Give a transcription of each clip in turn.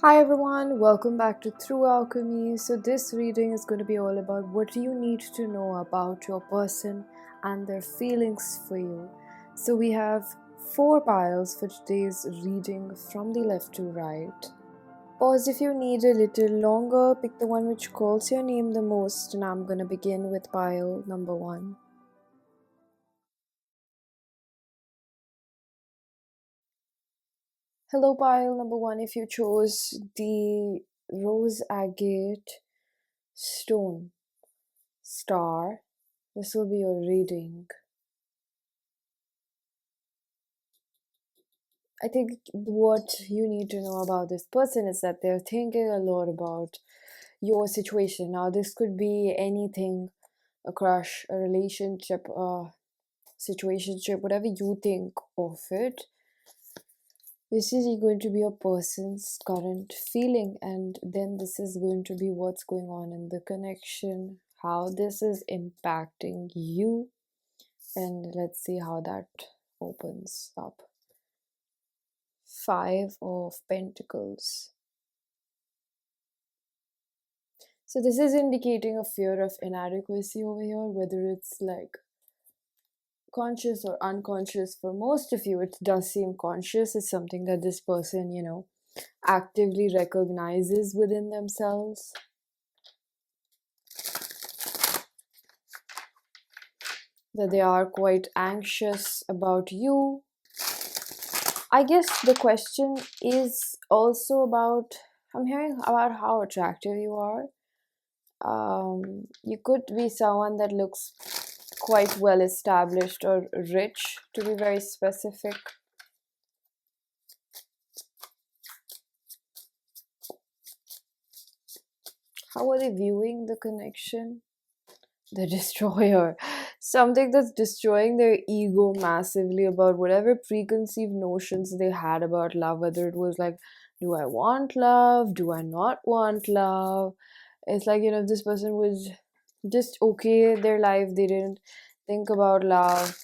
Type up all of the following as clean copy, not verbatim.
Hi everyone, welcome back to Through Alchemy. So this reading is going to be all about what you need to know about your person and their feelings for you. So we have 4 piles for today's reading from the left to right. Pause if you need a little longer, pick the one which calls your name the most, and I'm going to begin with pile number 1. Hello pile number 1, if you chose the rose agate stone star, this will be your reading. I think what you need to know about this person is that they're thinking a lot about your situation. Now, this could be anything, a crush, a relationship, a situationship, whatever you think of it. This is going to be a person's current feeling, and then this is going to be what's going on in the connection, how this is impacting you, and let's see how that opens up. 5 of Pentacles. So this is indicating a fear of inadequacy over here, whether it's like conscious or unconscious. For most of you, it does seem conscious. It's something that this person, actively recognizes within themselves. That they are quite anxious about you. I guess the question is also about, I'm hearing about how attractive you are. You could be someone that looks quite well established or rich, to be very specific. How are they viewing the connection? The destroyer. Something that's destroying their ego massively about whatever preconceived notions they had about love, whether it was like, do I want love? Do I not want love? It's like, if this person was just okay their life, they didn't think about love.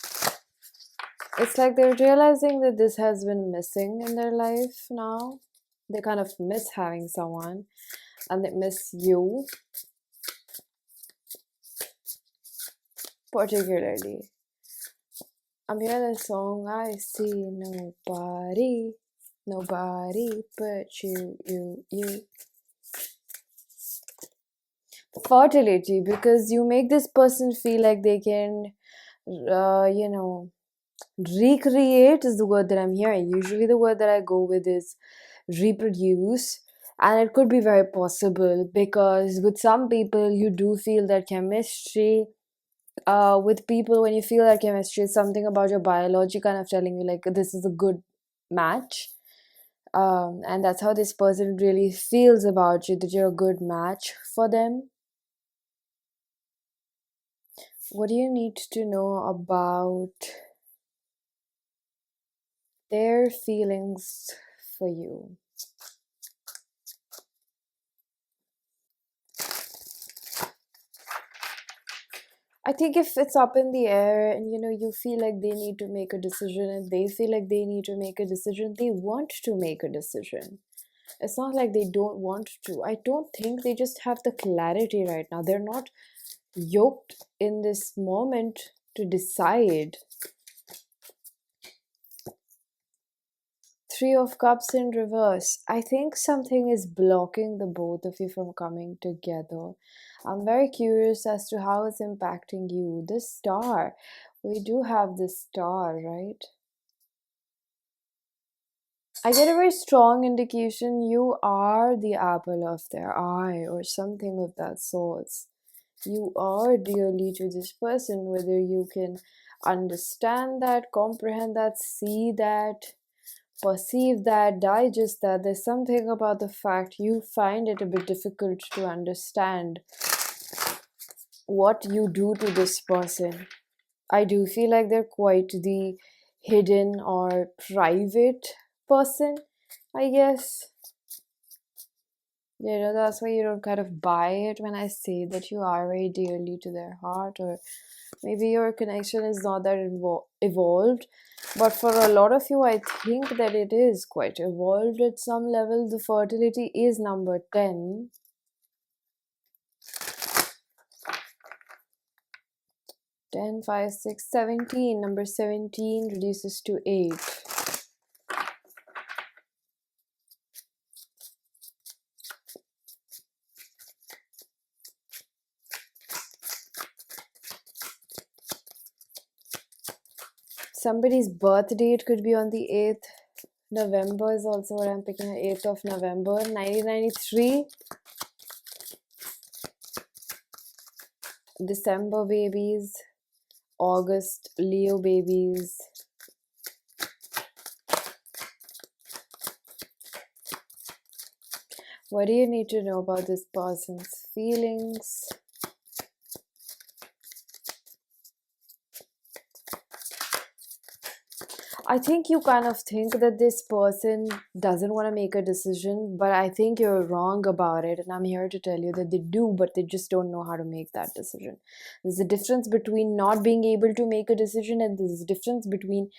It's like they're realizing that this has been missing in their life now. They kind of miss having someone, and they miss you particularly. I'm hearing the song, I see nobody but you. Fertility, because you make this person feel like they can, recreate is the word that I'm hearing. Usually the word that I go with is reproduce, and it could be very possible because with some people you do feel that chemistry. With people, when you feel that chemistry is something about your biology kind of telling you like this is a good match, and that's how this person really feels about you, that you're a good match for them. What do you need to know about their feelings for you? I think if it's up in the air and you feel like they need to make a decision and they feel like they need to make a decision, they want to make a decision. It's not like they don't want to. I don't think they just have the clarity right now. They're not yoked in this moment to decide. 3 of Cups in reverse. I think something is blocking the both of you from coming together. I'm very curious as to how it's impacting you. The star. We do have the star, right? I get a very strong indication you are the apple of their eye or something of that sort. You are dearly to this person, whether you can understand that, comprehend that, see that, perceive that, digest that. There's something about the fact you find it a bit difficult to understand what you do to this person. I do feel like they're quite the hidden or private person, I guess. That's why you don't kind of buy it when I say that you are very dearly to their heart, or Maybe your connection is not that evolved, but for a lot of you, I think that it is quite evolved at some level. The fertility is number 10. 10, 5, 6, 17. Number 17 reduces to 8. Somebody's birth date could be on the 8th. November is also what I'm picking. 8th of November 1993. December babies. August Leo babies. What do you need to know about this person's feelings? I think you kind of think that this person doesn't want to make a decision, but I think you're wrong about it. And I'm here to tell you that they do, but they just don't know how to make that decision. There's a difference between not being able to make a decision, and there's a difference between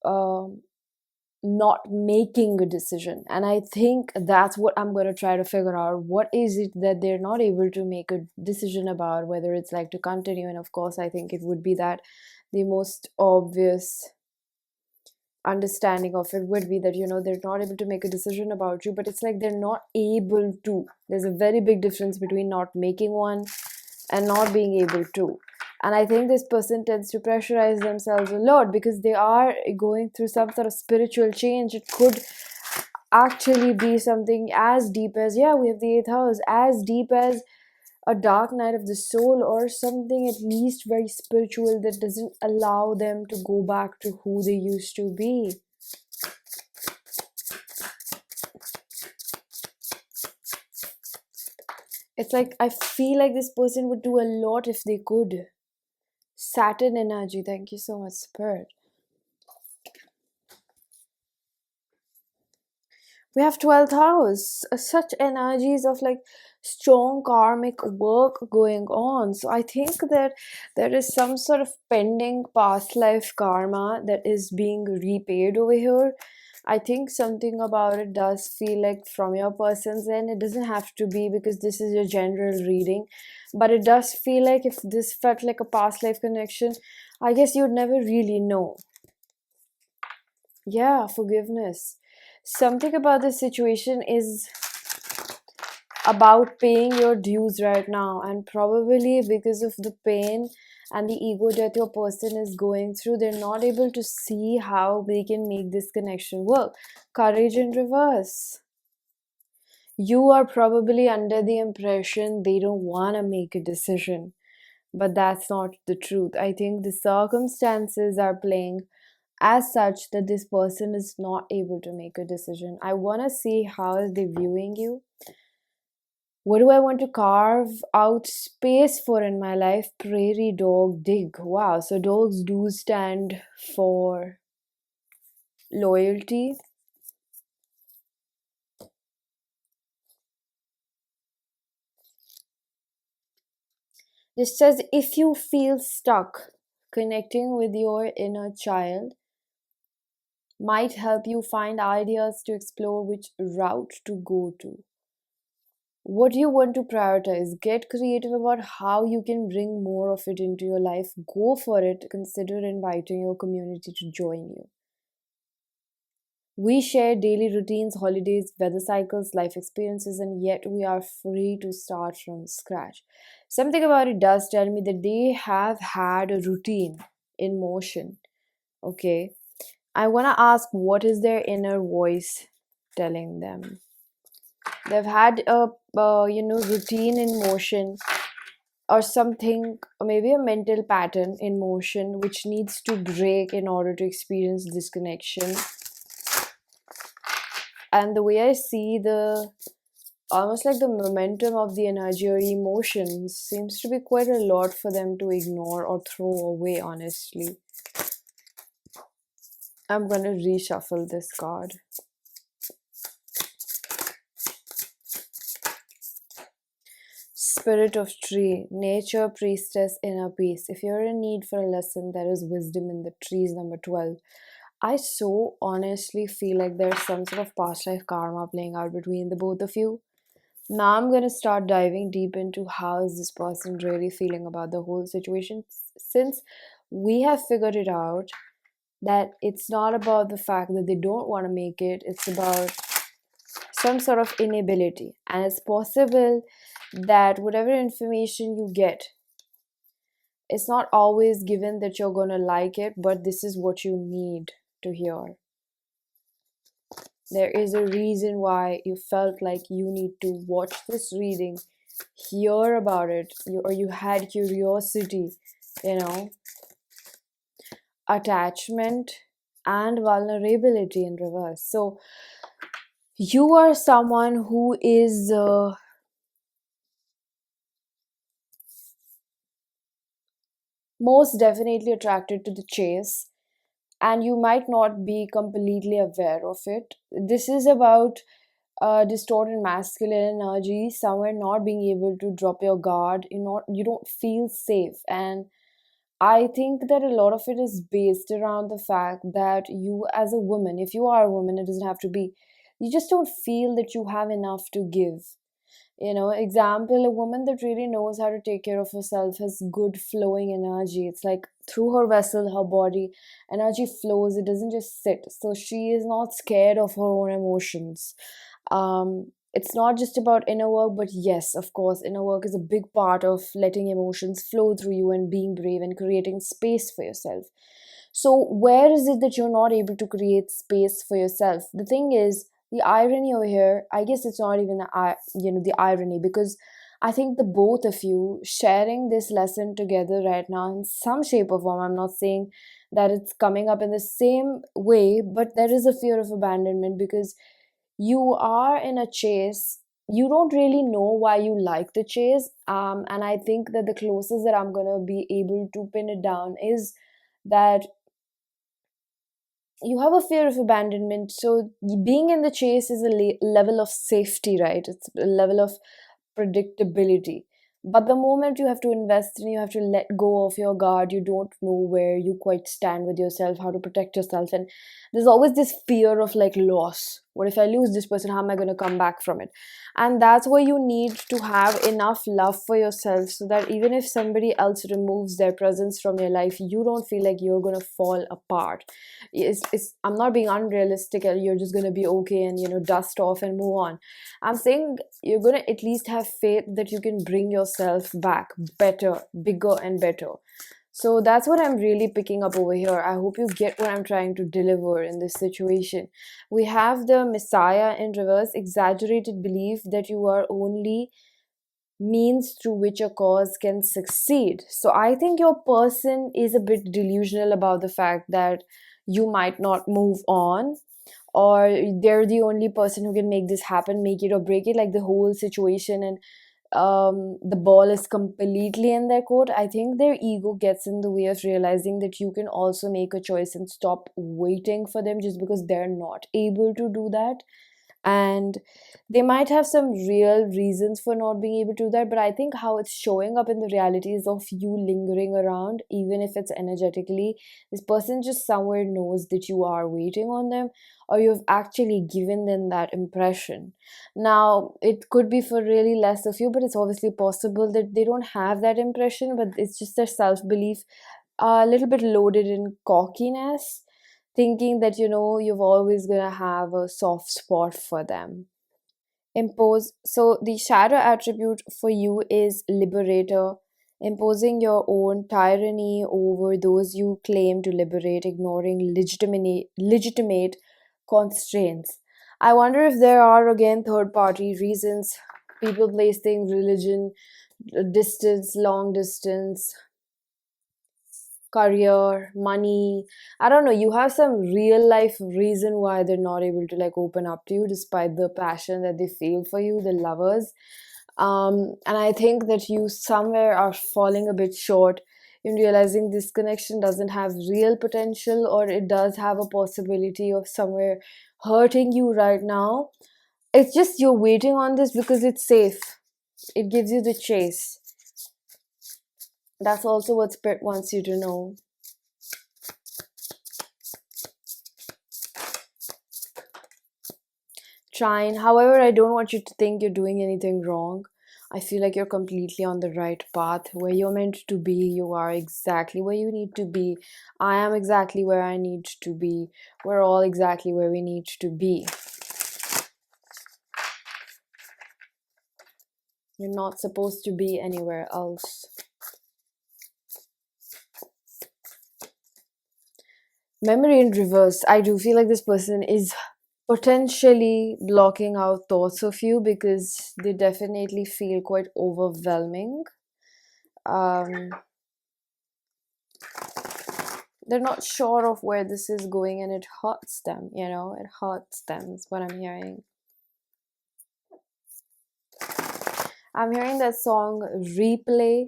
not making a decision. And I think that's what I'm going to try to figure out. What is it that they're not able to make a decision about, whether it's like to continue? And of course, I think it would be that the most obvious understanding of it would be that, you know, they're not able to make a decision about you, but it's like they're not able to. There's a very big difference between not making one and not being able to. And I think this person tends to pressurize themselves a lot because they are going through some sort of spiritual change. It could actually be something as deep as, yeah, we have the 8th house, as deep as a dark night of the soul, or something at least very spiritual that doesn't allow them to go back to who they used to be. It's like I feel like this person would do a lot if they could. Saturn energy, thank you so much, Spirit. We have 12th house, such energies of like strong karmic work going on. So I think that there is some sort of pending past life karma that is being repaid over here. I think something about it does feel like from your person's end. It doesn't have to be, because this is your general reading, but it does feel like if this felt like a past life connection, I guess you'd never really know. Yeah, forgiveness. Something about this situation is about paying your dues right now, and probably because of the pain and the ego death your person is going through, they're not able to see how they can make this connection work. Courage in reverse. You are probably under the impression they don't want to make a decision, but that's not the truth. I think the circumstances are playing as such that this person is not able to make a decision. I want to see how are they viewing you. What do I want to carve out space for in my life? Prairie dog dig. Wow, so dogs do stand for loyalty. This says if you feel stuck, connecting with your inner child might help you find ideas to explore which route to go to. What do you want to prioritize? Get creative about how you can bring more of it into your life. Go for it. Consider inviting your community to join you. We share daily routines, holidays, weather cycles, life experiences, and yet we are free to start from scratch. Something about it does tell me that they have had a routine in motion. Okay. I want to ask, what is their inner voice telling them? They've had a routine in motion, or something, or maybe a mental pattern in motion which needs to break in order to experience this connection. And the way I see the almost like the momentum of the energy or emotions seems to be quite a lot for them to ignore or throw away, honestly. I'm gonna reshuffle this card. spirit of tree, nature, priestess, inner peace. If you're in need for a lesson, there is wisdom in the trees, number 12. I so honestly feel like there's some sort of past life karma playing out between the both of you. Now I'm gonna start diving deep into how is this person really feeling about the whole situation, since we have figured it out that it's not about the fact that they don't want to make it, it's about some sort of inability. And it's possible that whatever information you get, it's not always given that you're gonna like it, but this is what you need to hear. There is a reason why you felt like you need to watch this reading, hear about it, or you had curiosity, you know, attachment and vulnerability in reverse. So you are someone who is most definitely attracted to the chase, and you might not be completely aware of it. This is about distorted masculine energy, somewhere not being able to drop your guard. You don't feel safe, and I think that a lot of it is based around the fact that you, as a woman, if you are a woman, it doesn't have to be, you just don't feel that you have enough to give. Example, a woman that really knows how to take care of herself has good flowing energy. It's like through her vessel, her body, energy flows. It doesn't just sit. So she is not scared of her own emotions. It's not just about inner work, but yes, of course, inner work is a big part of letting emotions flow through you and being brave and creating space for yourself. So where is it that you're not able to create space for yourself? The thing is, the irony over here, I guess it's not even the irony, because I think the both of you sharing this lesson together right now in some shape or form, I'm not saying that it's coming up in the same way, but there is a fear of abandonment because you are in a chase. You don't really know why you like the chase, and I think that the closest that I'm gonna be able to pin it down is that you have a fear of abandonment. So being in the chase is a level of safety, right? It's a level of predictability. But the moment you have to invest and you have to let go of your guard, you don't know where you quite stand with yourself, how to protect yourself. And there's always this fear of like loss. What if I lose this person? How am I going to come back from it? And that's why you need to have enough love for yourself so that even if somebody else removes their presence from your life, you don't feel like you're going to fall apart. I'm not being unrealistic. You're just going to be okay and, dust off and move on. I'm saying you're going to at least have faith that you can bring yourself back better, bigger, and better. So that's what I'm really picking up over here. I hope you get what I'm trying to deliver in this situation. We have the Messiah in reverse, exaggerated belief that you are only means through which a cause can succeed. So I think your person is a bit delusional about the fact that you might not move on, or they're the only person who can make this happen, make it or break it, like the whole situation, and the ball is completely in their court. I think their ego gets in the way of realizing that you can also make a choice and stop waiting for them just because they're not able to do that. And they might have some real reasons for not being able to do that, but I think how it's showing up in the reality is of you lingering around, even if it's energetically. This person just somewhere knows that you are waiting on them, or you've actually given them that impression. Now it could be for really less of you, but it's obviously possible that they don't have that impression, but it's just their self-belief, a little bit loaded in cockiness, thinking that you've always gonna have a soft spot for them. Impose. So the shadow attribute for you is liberator, imposing your own tyranny over those you claim to liberate, ignoring legitimate constraints. I wonder if there are again third party reasons. People place things, religion, distance, long distance, career, money. I don't know. You have some real life reason why they're not able to like open up to you despite the passion that they feel for you, the lovers. And I think that you somewhere are falling a bit short in realizing this connection doesn't have real potential, or it does have a possibility of somewhere hurting you right now. It's just you're waiting on this because it's safe. It gives you the chase. That's also what Spirit wants you to know. Trying. However, I don't want you to think you're doing anything wrong. I feel like you're completely on the right path. Where you're meant to be, you are exactly where you need to be. I am exactly where I need to be. We're all exactly where we need to be. You're not supposed to be anywhere else. Memory in reverse. I do feel like this person is potentially blocking out thoughts of you because they definitely feel quite overwhelming. Um, they're not sure of where this is going and it hurts them, you know, it hurts them is what I'm hearing. I'm hearing that song Replay,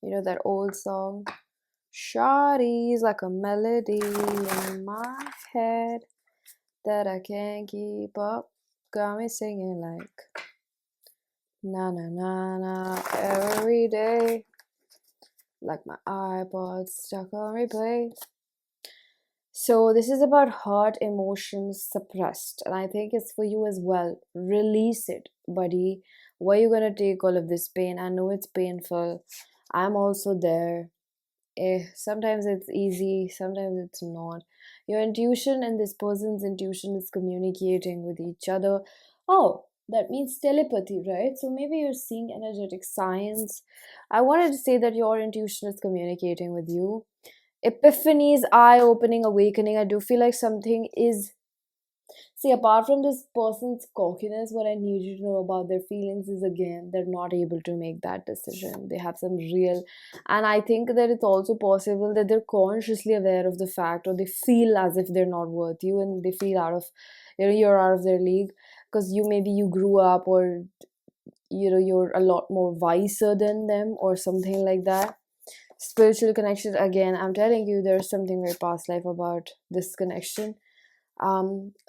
you know, that old song. Shawty's like a melody in my head that I can't keep up. Got me singing like na na na na every day, like my iPod stuck on replay. So this is about hurt emotions suppressed, and I think it's for you as well. Release it, buddy. Where you gonna take all of this pain? I know it's painful. I'm also there. Sometimes it's easy, sometimes it's not. Your intuition and this person's intuition is communicating with each other. Oh, that means telepathy, right? So maybe you're seeing energetic signs. I wanted to say that your intuition is communicating with you. Epiphanies, eye opening, awakening. I do feel like something is. See, apart from this person's cockiness, what I need you to know about their feelings is again, they're not able to make that decision. They have some real. And I think that it's also possible that they're consciously aware of the fact, or they feel as if they're not worth you and they feel out of, you know, you're out of their league because you maybe you grew up or, you know, you're a lot more wiser than them or something like that. Spiritual connection, again, I'm telling you, there's something very past life about this connection.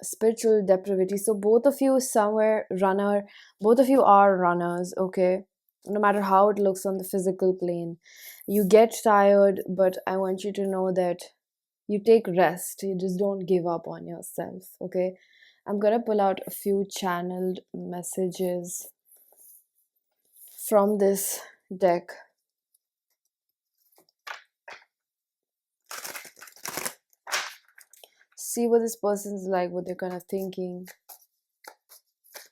Spiritual depravity, so both of you somewhere runner, both of you are runners, okay, no matter how it looks on the physical plane. You get tired, but I want you to know that you take rest, you just don't give up on yourself, okay. I'm gonna pull out a few channeled messages from this deck. See what this person's like, what they're kind of thinking,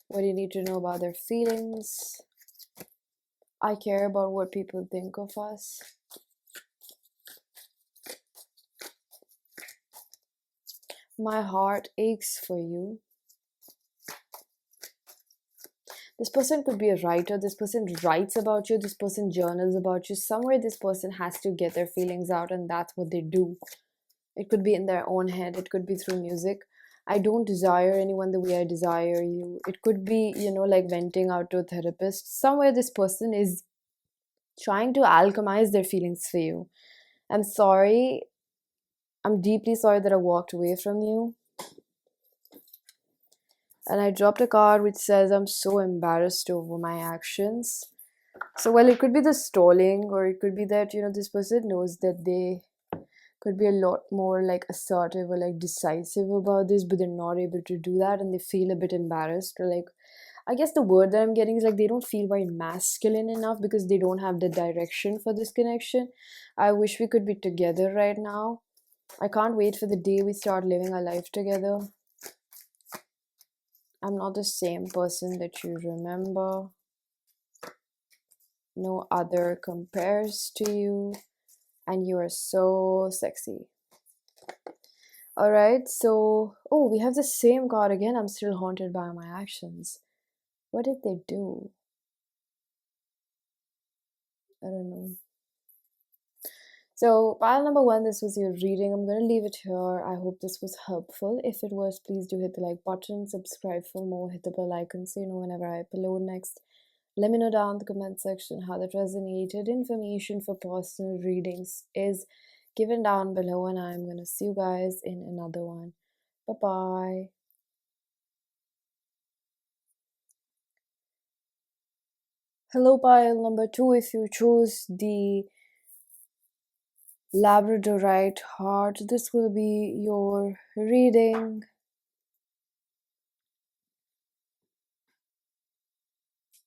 what do you need to know about their feelings. I care about what people think of us. My heart aches for you. This person could be a writer. This person writes about you. This person journals about you. Somewhere this person has to get their feelings out, and that's what they do. It could be in their own head. It could be through music. I don't desire anyone the way I desire you. It could be, you know, like venting out to a therapist. Somewhere this person is trying to alchemize their feelings for you. I'm sorry. I'm deeply sorry that I walked away from you. And I dropped a card which says, I'm so embarrassed over my actions. So, well, it could be the stalling, or it could be that, you know, this person knows that they could be a lot more like assertive or like decisive about this, but they're not able to do that and they feel a bit embarrassed. Or like, I guess the word that I'm getting is like they don't feel very masculine enough because they don't have the direction for this connection. I wish we could be together right now. I can't wait for the day we start living our life together. I'm not the same person that you remember. No other compares to you, and you are so sexy. Alright, so, oh, we have the same card again. I'm still haunted by my actions. What did they do? I don't know. So, pile number one, this was your reading. I'm going to leave it here. I hope this was helpful. If it was, please do hit the like button, subscribe for more, hit the bell icon so you know whenever I upload next. Let me know down in the comment section how that resonated. Information for personal readings is given down below, and I'm going to see you guys in another one. Bye-bye. Hello, pile number 2. If you choose the labradorite heart, this will be your reading.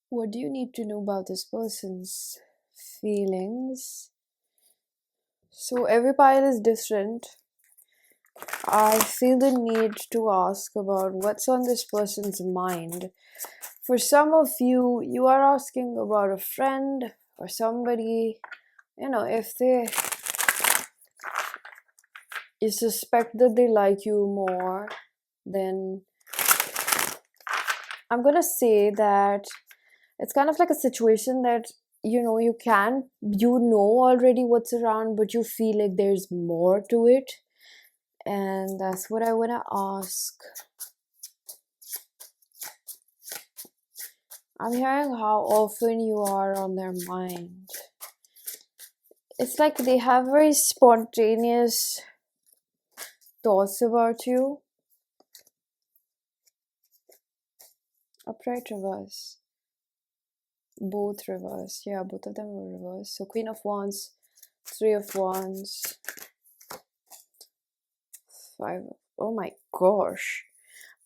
What do you need to know about this person's feelings? So every pile is different. I feel the need to ask about what's on this person's mind. For some of you, you are asking about a friend or somebody, if you suspect that they like you more, then I'm gonna say that it's kind of like a situation that you know already what's around, but you feel like there's more to it. And that's what I want to ask. I'm hearing how often you are on their mind. It's like they have very spontaneous thoughts about you. Upright reverse. Both reverse. Yeah, both of them are reverse. So Queen of Wands, Three of Wands, Five. Oh my gosh.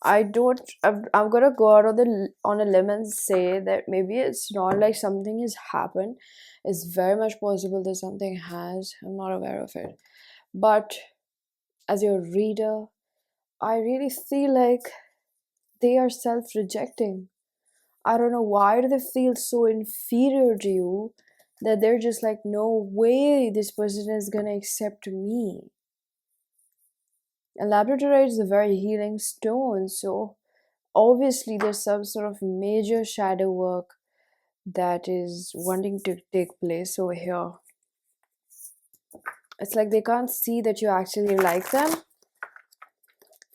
I'm gonna go out on a limb and say that maybe it's not like something has happened. It's very much possible that something has. I'm not aware of it. But as your reader, I really feel like they are self-rejecting. I don't know why do they feel so inferior to you that they're just like, no way this person is gonna accept me. And labradorite is a very healing stone, so obviously there's some sort of major shadow work that is wanting to take place over here. It's like they can't see that you actually like them.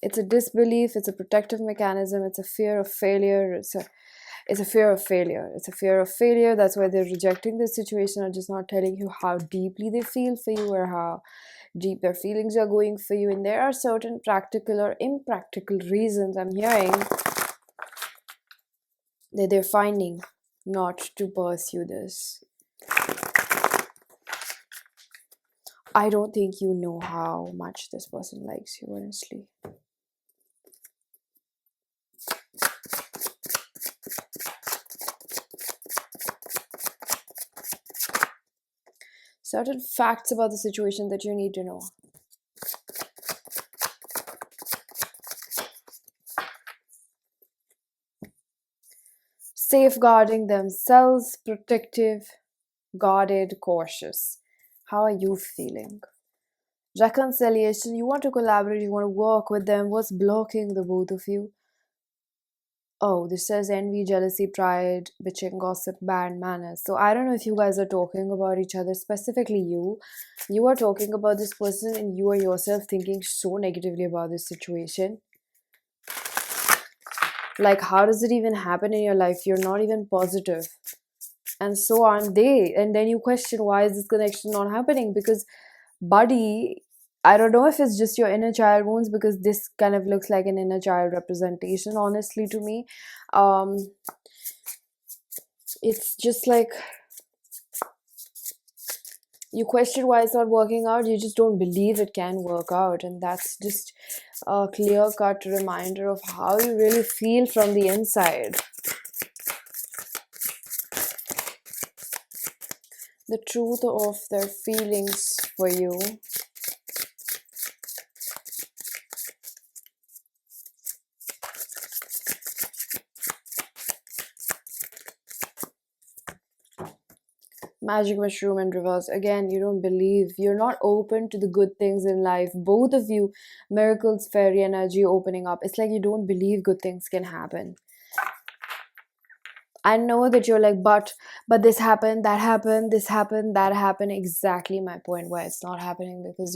It's a disbelief, it's a protective mechanism, it's a fear of failure, it's a fear of failure. It's a fear of failure. That's why they're rejecting the situation or just not telling you how deeply they feel for you or how deep their feelings are going for you. And there are certain practical or impractical reasons I'm hearing that they're finding not to pursue this. I don't think you know how much this person likes you, honestly. Certain facts about the situation that you need to know. Safeguarding themselves, protective, guarded, cautious. How are you feeling? Reconciliation, you want to collaborate, you want to work with them. What's blocking the both of you? Oh, this says envy, jealousy, pride, bitching, gossip, bad manners. So I don't know if you guys are talking about each other, specifically you. You are talking about this person and you are yourself thinking so negatively about this situation. Like, how does it even happen in your life? You're not even positive. And so aren't they. And then you question, why is this connection not happening? Because, buddy, I don't know if it's just your inner child wounds, because this kind of looks like an inner child representation, honestly, to me. It's just like you question why it's not working out. You just don't believe it can work out. And that's just a clear-cut reminder of how you really feel from the inside. The truth of their feelings for you. Magic mushroom and reverse. Again, you don't believe. You're not open to the good things in life. Both of you, miracles, fairy energy opening up. It's like you don't believe good things can happen. I know that you're like, but this happened, that happened, this happened, that happened. Exactly my point why it's not happening, because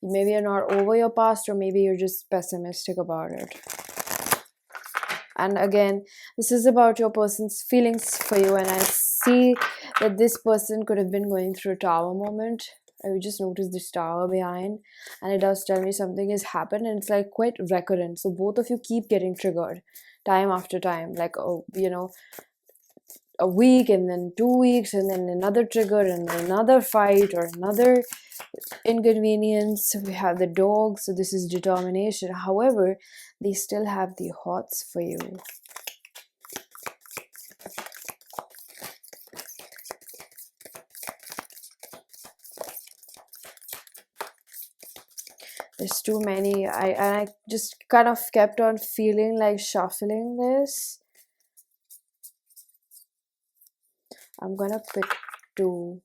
maybe you're not over your past, or maybe you're just pessimistic about it. And again, this is about your person's feelings for you, and I see that this person could have been going through a tower moment. I would just notice this tower behind, and it does tell me something has happened, and it's like quite recurrent. So both of you keep getting triggered time after time, like, oh, a week, and then 2 weeks, and then another trigger, and then another fight or another inconvenience. We have the dog, so this is determination. However, they still have the hots for you. There's too many. I just kind of kept on feeling like shuffling this. I'm gonna pick 2.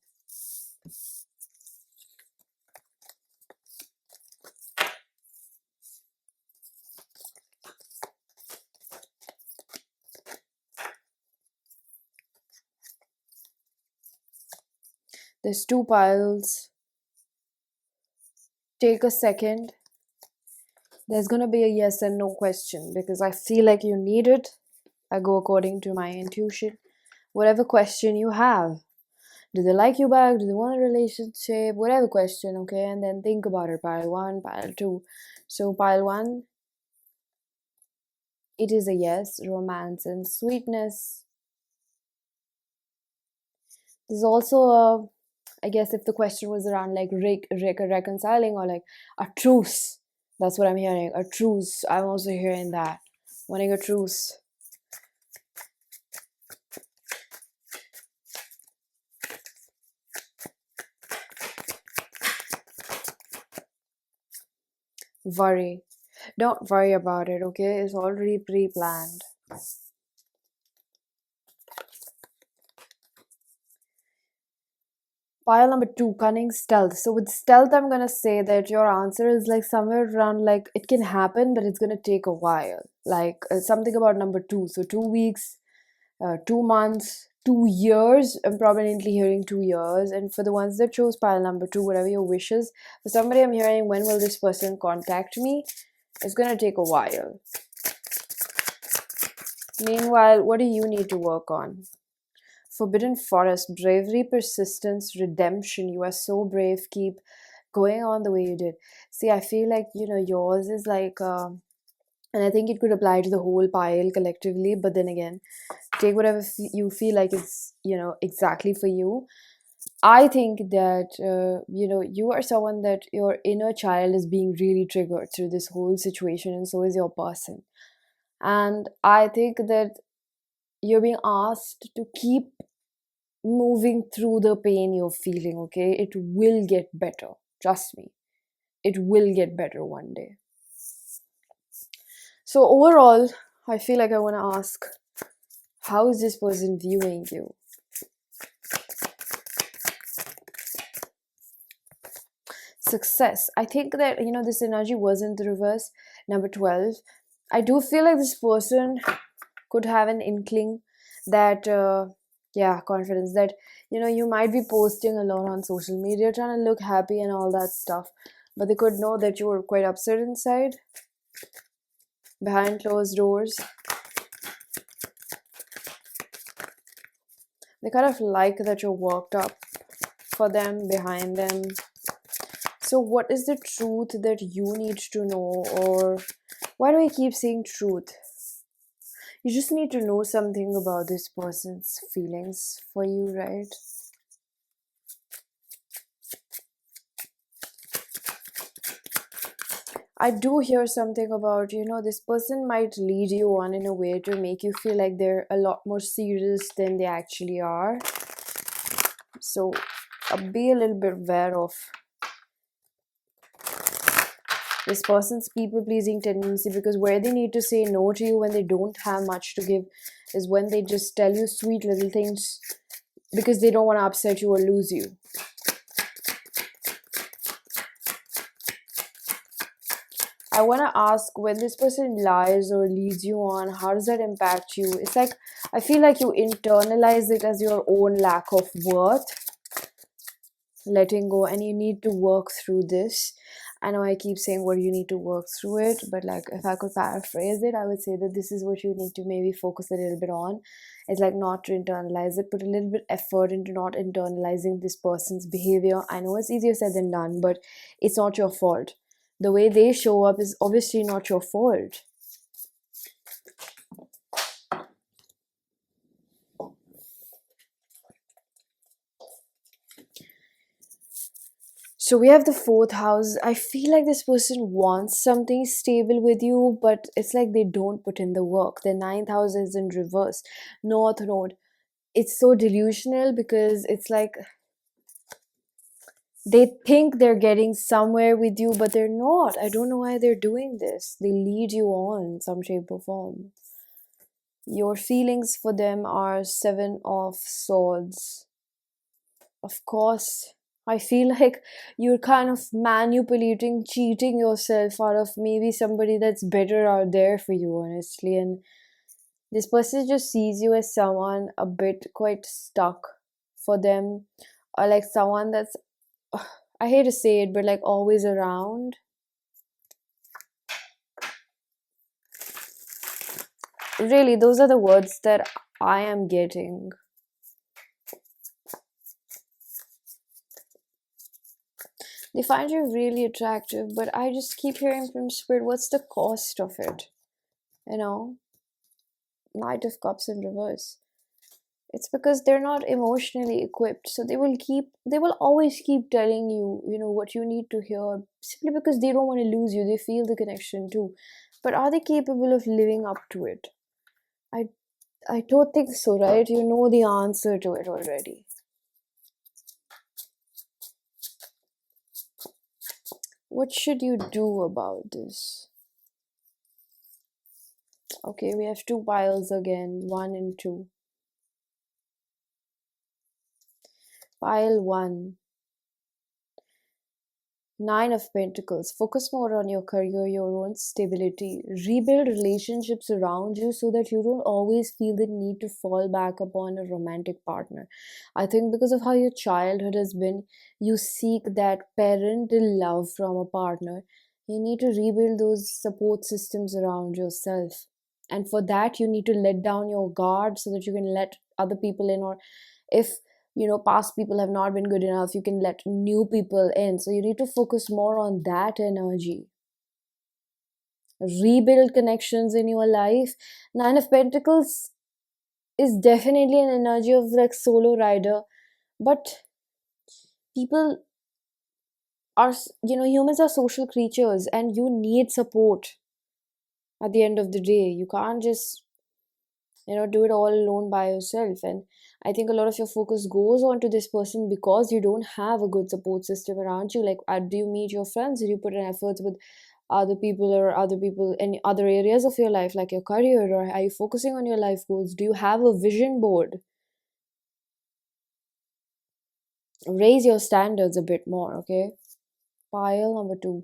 There's 2 piles. Take a second. There's gonna be a yes and no question because I feel like you need it. I go according to my intuition. Whatever question you have. Do they like you back? Do they want a relationship? Whatever question, okay? And then think about it. Pile 1, pile 2. So pile 1, it is a yes, romance and sweetness. There's also a, I guess if the question was around like reconciling or like a truce. That's what I'm hearing. A truce. I'm also hearing that. Wanting a truce. Worry. Don't worry about it, okay? It's already pre-planned. Pile number 2, cunning stealth. So with stealth, I'm gonna say that your answer is like somewhere around like it can happen, but it's gonna take a while. Like something about number 2. So 2 weeks, 2 months, 2 years. I'm prominently hearing 2 years. And for the ones that chose pile number 2, whatever your wishes, for somebody I'm hearing, when will this person contact me? It's gonna take a while. Meanwhile, what do you need to work on? Forbidden Forest, bravery, persistence, redemption. You are so brave. Keep going on the way you did. See, I feel like, yours is like, and I think it could apply to the whole pile collectively, but then again, take whatever you feel like is, exactly for you. I think that, you are someone that your inner child is being really triggered through this whole situation, and so is your person. And I think that you're being asked to keep moving through the pain you're feeling, okay? It will get better. Trust me. It will get better one day. So overall, I feel like I want to ask, how is this person viewing you? Success. I think that, this energy was in the reverse. Number 12. I do feel like this person could have an inkling that, confidence that, you might be posting alone on social media, trying to look happy and all that stuff. But they could know that you were quite upset inside, behind closed doors. They kind of like that you're worked up for them, behind them. So what is the truth that you need to know? Or why do I keep saying truth? You just need to know something about this person's feelings for you, right? I do hear something about, this person might lead you on in a way to make you feel like they're a lot more serious than they actually are. So be a little bit aware of this person's people-pleasing tendency, because where they need to say no to you when they don't have much to give is when they just tell you sweet little things because they don't want to upset you or lose you. I want to ask, when this person lies or leads you on, how does that impact you? It's like, I feel like you internalize it as your own lack of worth, letting go, and you need to work through this. I know I keep saying what you need to work through it, but like if I could paraphrase it, I would say that this is what you need to maybe focus a little bit on. It's like not to internalize it, put a little bit effort into not internalizing this person's behavior. I know it's easier said than done, but it's not your fault. The way they show up is obviously not your fault. So we have the fourth house. I feel like this person wants something stable with you, but it's like they don't put in the work. The ninth house is in reverse, North Node. It's so delusional because it's like they think they're getting somewhere with you, but they're not. I don't know why they're doing this. They lead you on in some shape or form. Your feelings for them are Seven of Swords. Of course, I feel like you're kind of manipulating, cheating yourself out of maybe somebody that's better out there for you, honestly. And this person just sees you as someone a bit quite stuck for them, or like someone that's, I hate to say it, but like always around. Really, those are the words that I am getting. They find you really attractive, but I just keep hearing from Spirit, what's the cost of it? You know? Knight of Cups in reverse. It's because they're not emotionally equipped, so they will always keep telling you, what you need to hear, simply because they don't want to lose you. They feel the connection too. But are they capable of living up to it? I I don't think so, right? You know the answer to it already. What should you do about this? Okay, we have two piles again, 1 and 2. Pile 1. Nine of Pentacles. Focus more on your career, your own stability. Rebuild relationships around you so that you don't always feel the need to fall back upon a romantic partner. I think because of how your childhood has been, you seek that parental love from a partner. You need to rebuild those support systems around yourself. And for that, you need to let down your guard so that you can let other people in, or if past people have not been good enough, you can let new people in. So you need to focus more on that energy. Rebuild connections in your life. Nine of Pentacles is definitely an energy of like solo rider, but people are, humans are social creatures and you need support at the end of the day. You can't just do it all alone by yourself. And I think a lot of your focus goes on to this person because you don't have a good support system around you. Like, do you meet your friends? Do you put in efforts with other people in other areas of your life, like your career, or are you focusing on your life goals? Do you have a vision board? Raise your standards a bit more, okay? Pile number 2.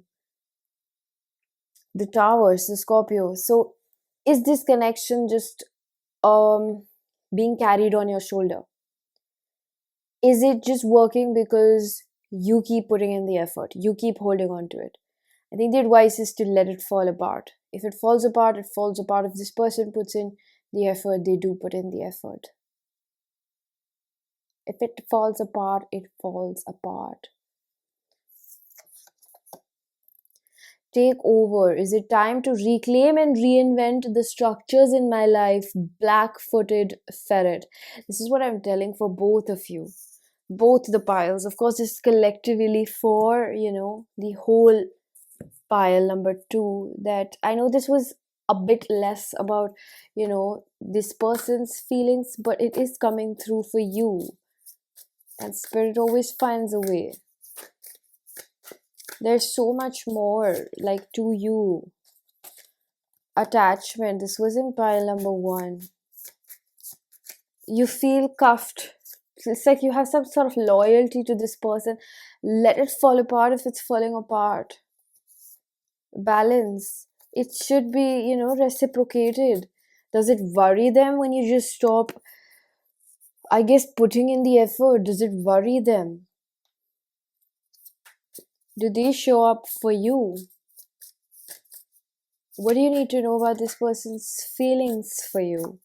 The Towers, the Scorpio. So is this connection just being carried on your shoulder? Is it just working because you keep putting in the effort, you keep holding on to it? I think the advice is to let it fall apart. If it falls apart, it falls apart. If this person puts in the effort, they do put in the effort. If it falls apart, it falls apart. Take over. Is it time to reclaim and reinvent the structures in my life? Black-footed ferret. This is what I'm telling for both of you. Both the piles. Of course, this is collectively for, the whole pile number 2. That I know this was a bit less about, this person's feelings, but it is coming through for you. And Spirit always finds a way. There's so much more, like, to you. Attachment. This was in pile number 1. You feel cuffed. It's like you have some sort of loyalty to this person. Let it fall apart if it's falling apart. Balance. It should be, reciprocated. Does it worry them when you just stop, I guess, putting in the effort? Does it worry them? Do they show up for you? What do you need to know about this person's feelings for you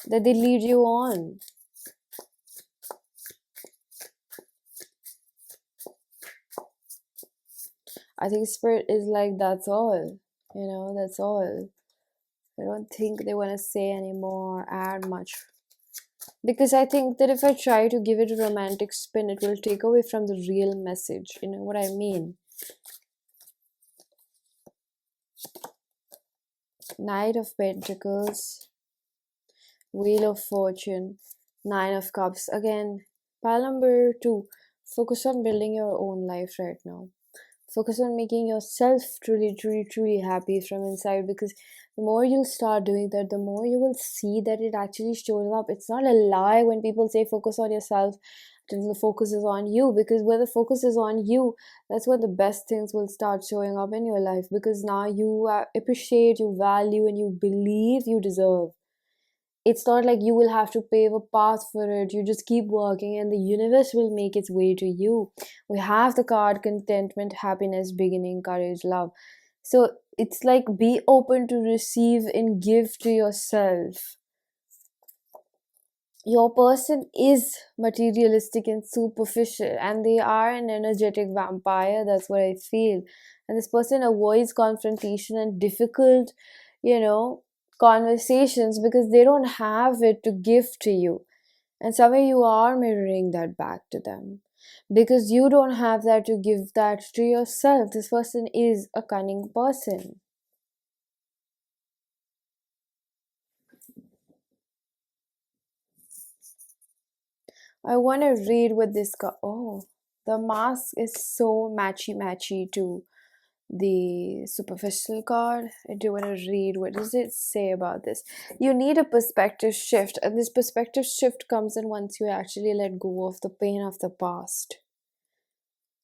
that they lead you on? I think Spirit is like, that's all. That's all. I don't think they want to say anymore, add much. Because I think that if I try to give it a romantic spin, it will take away from the real message. You know what I mean? Knight of Pentacles, Wheel of Fortune, Nine of Cups. Again, pile number 2. Focus on building your own life right now. Focus on making yourself truly, truly, truly happy from inside, because the more you'll start doing that, the more you will see that it actually shows up. It's not a lie when people say focus on yourself till the focus is on you, because where the focus is on you, that's when the best things will start showing up in your life, because now you appreciate, you value, and you believe you deserve. It's not like you will have to pave a path for it. You just keep working and the universe will make its way to you. We have the card contentment, happiness, beginning, courage, love. So it's like be open to receive and give to yourself. Your person is materialistic and superficial, and they are an energetic vampire. That's what I feel. And this person avoids confrontation and difficult, you know, conversations because they don't have it to give to you. And somewhere you are mirroring that back to them because you don't have that to give that to yourself. This person is a cunning person. I want to read what this guy. Oh, the mask is so matchy matchy to the superficial card. I do want to read what does it say about this. You need a perspective shift, and this perspective shift comes in once you actually let go of the pain of the past.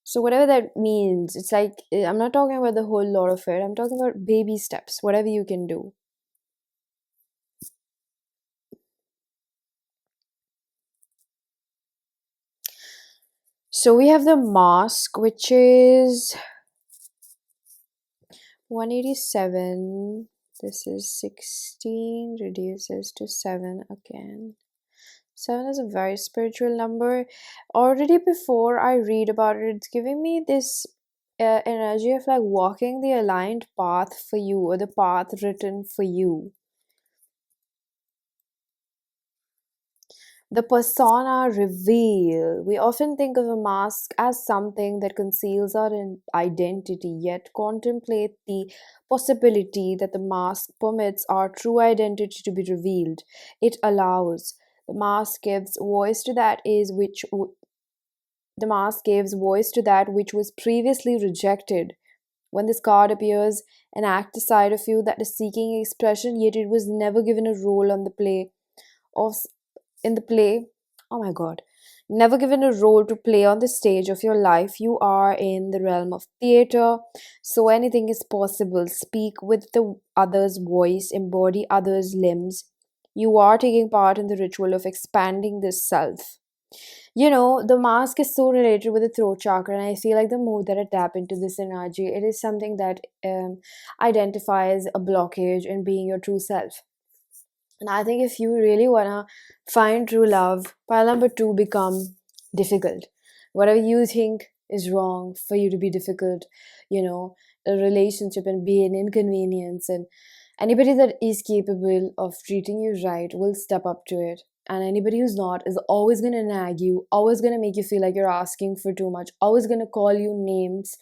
So whatever that means, it's like I'm not talking about the whole lot of it. I'm talking about baby steps, whatever you can do. So we have the mask, which is 187. This is 16, reduces to 7 again. 7 is a very spiritual number. Already before I read about it, it's giving me this energy of like walking the aligned path for you, or the path written for you. The persona reveal. We often think of a mask as something that conceals our identity, yet contemplate the possibility that the mask permits our true identity to be revealed. It allows. The mask gives voice to that is which the mask gives voice to that which was previously rejected. When this card appears, an act side of you that is seeking expression, yet it was never given a role on the play of in the play. Oh my god. Never given a role to play on the stage of your life. You are in the realm of theater, so anything is possible. Speak with the other's voice, embody others' limbs. You are taking part in the ritual of expanding this self. You know, the mask is so related with the throat chakra, and I feel like the more that I tap into this energy, it is something that identifies a blockage in being your true self. And I think if you really wanna find true love, pile number 2 become difficult. Whatever you think is wrong for you to be difficult, you know, a relationship and be an inconvenience, and anybody that is capable of treating you right will step up to it. And anybody who's not is always gonna nag you, always gonna make you feel like you're asking for too much, always gonna call you names,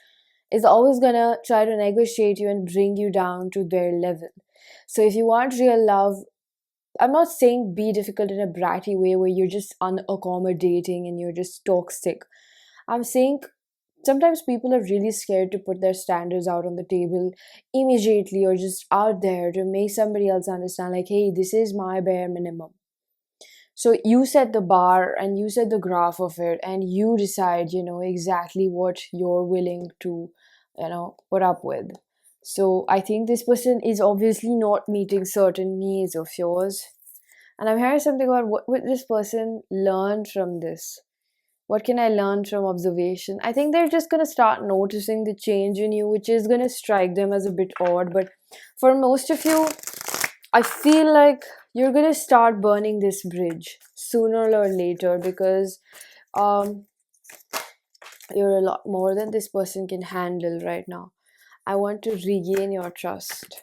is always gonna try to negotiate you and bring you down to their level. So if you want real love, I'm not saying be difficult in a bratty way where you're just unaccommodating and you're just toxic. I'm saying sometimes people are really scared to put their standards out on the table immediately or just out there to make somebody else understand, like, hey, this is my bare minimum. So you set the bar and you set the graph of it and you decide, exactly what you're willing to, put up with. So I think this person is obviously not meeting certain needs of yours. And I'm hearing something about what would this person learn from this? What can I learn from observation? I think they're just gonna start noticing the change in you, which is gonna strike them as a bit odd. But for most of you, I feel like you're gonna start burning this bridge sooner or later because um, you're a lot more than this person can handle right now. I want to regain your trust.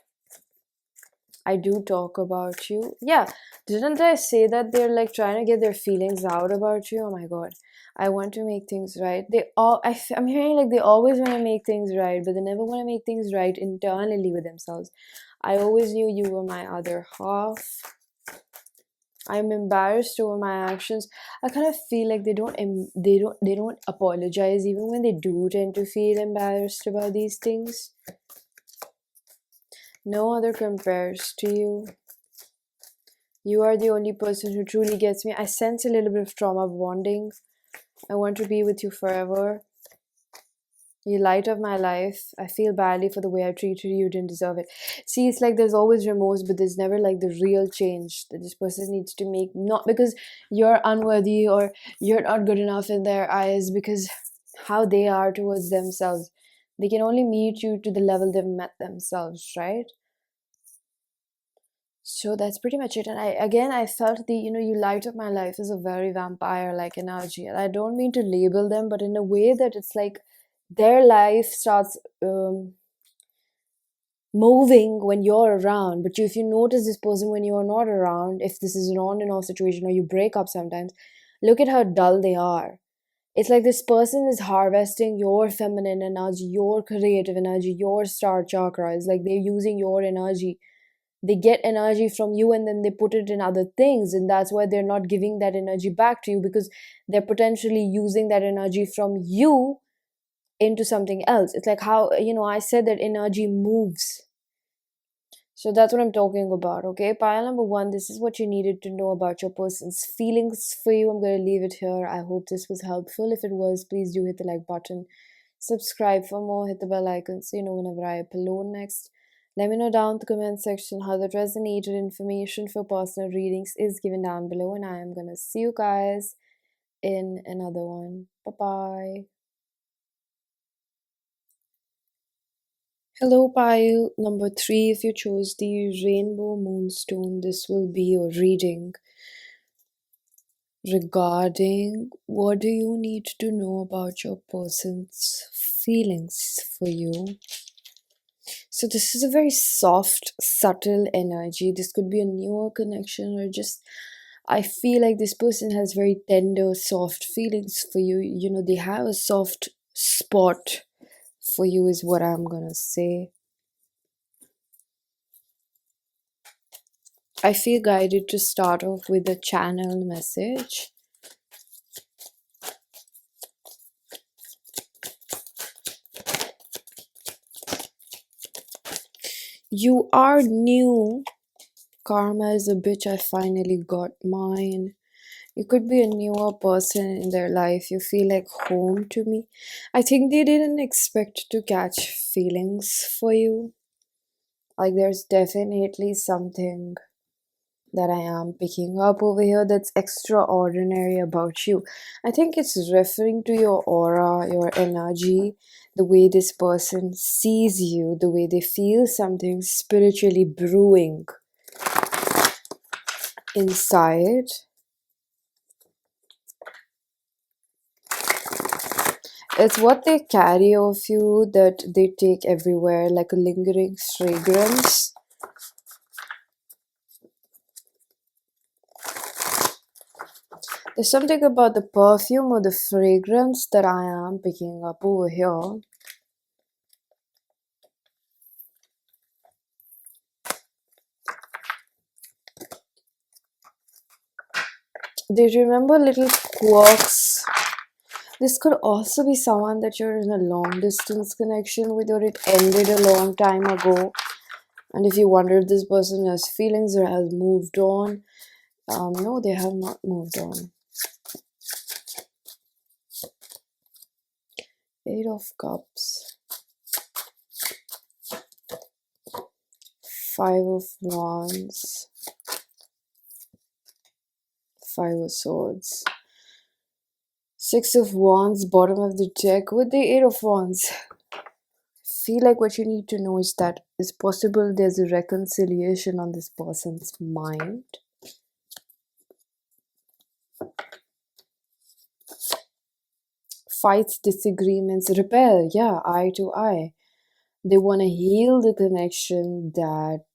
I do talk about you. Yeah, didn't I say that they're like trying to get their feelings out about you? Oh my god. I want to make things right. I'm hearing like they always want to make things right, but they never want to make things right internally with themselves. I always knew you were my other half. I'm embarrassed over my actions. I kind of feel like they don't apologize even when they do tend to feel embarrassed about these things. No other compares to you. You are the only person who truly gets me. I sense a little bit of trauma bonding. I want to be with you forever. You light of my life. I feel badly for the way I treated you. You didn't deserve it. See, it's like there's always remorse, but there's never like the real change that this person needs to make. Not because you're unworthy or you're not good enough in their eyes, because how they are towards themselves. They can only meet you to the level they've met themselves, right? So that's pretty much it. And I felt you light up my life is a very vampire like energy. And I don't mean to label them, but in a way that it's like their life starts moving when you're around. But if you notice this person when you're not around, if this is an on and off situation or you break up sometimes, look at how dull they are. It's like this person is harvesting your feminine energy, your creative energy, your star chakra. It's like they're using your energy. They get energy from you and then they put it in other things, and that's why they're not giving that energy back to you, because they're potentially using that energy from you into something else. It's like how I said that energy moves. So that's what I'm talking about. Okay, pile number one, this is what you needed to know about your person's feelings for you. I'm going to leave it here. I hope this was helpful. If it was, please do hit the like button, subscribe for more, hit the bell icon so you know whenever I upload next. Let me know down in the comment section how the resonated information for personal readings is given down below, and I am gonna see you guys in another one. Bye bye. Hello, pile number 3. If you chose the rainbow moonstone, this will be your reading regarding what do you need to know about your person's feelings for you. So this is a very soft, subtle energy. This could be a newer connection, or just I feel like this person has very tender, soft feelings for you. They have a soft spot for you is what I'm gonna say. I feel guided to start off with a channel message. You are new. Karma is a bitch. I finally got mine. You could be a newer person in their life. You feel like home to me. I think they didn't expect to catch feelings for you. Like there's definitely something that I am picking up over here that's extraordinary about you. I think it's referring to your aura, your energy, the way this person sees you, the way they feel something spiritually brewing inside. It's what they carry of you that they take everywhere, like a lingering fragrance. There's something about the perfume or the fragrance that I am picking up over here. They remember little quirks. This could also be someone that you're in a long distance connection with, or it ended a long time ago. And if you wonder if this person has feelings or has moved on, no, they have not moved on. 8 of Cups. 5 of Wands. 5 of Swords. 6 of Wands, bottom of the deck with the 8 of Wands. Feel like what you need to know is that it's possible there's a reconciliation on this person's mind. Fights, disagreements, repair, yeah, eye to eye. They want to heal the connection that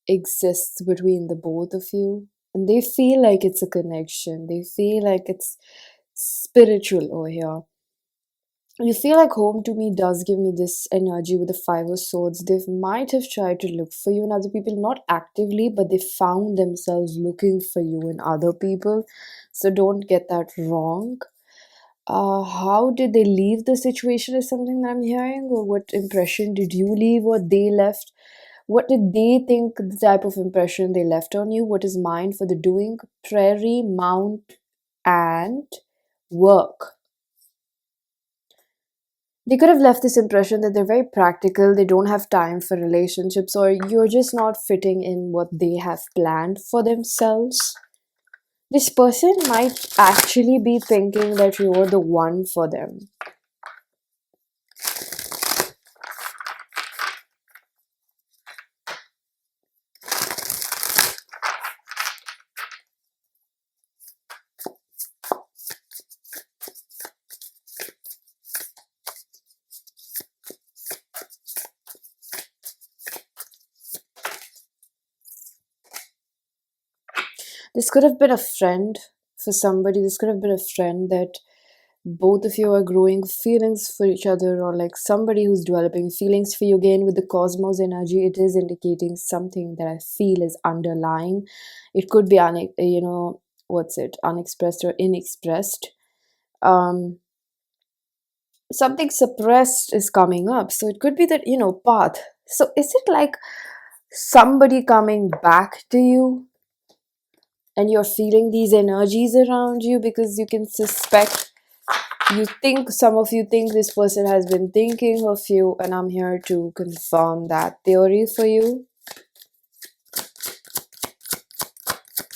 exists between the both of you, and they feel like it's a connection. They feel like it's spiritual over here. You feel like home to me does give me this energy with the Five of Swords. They might have tried to look for you in other people, not actively, but they found themselves looking for you in other people. So don't get that wrong. How did they leave the situation is something that I'm hearing, or what impression did you leave or they left? What did they think the type of impression they left on you? What is mine for the doing? Prairie, mount, and work. They could have left this impression that they're very practical, they don't have time for relationships, or you're just not fitting in what they have planned for themselves. This person might actually be thinking that you're the one for them. This could have been a friend for somebody. This could have been a friend that both of you are growing feelings for each other, or like somebody who's developing feelings for you. Again, with the cosmos energy, it is indicating something that I feel is underlying. It could be unexpressed or inexpressed. um Something suppressed is coming up, so it could be that, path. So is it like somebody coming back to you and you're feeling these energies around you, because you can suspect, some of you think this person has been thinking of you, and I'm here to confirm that theory for you.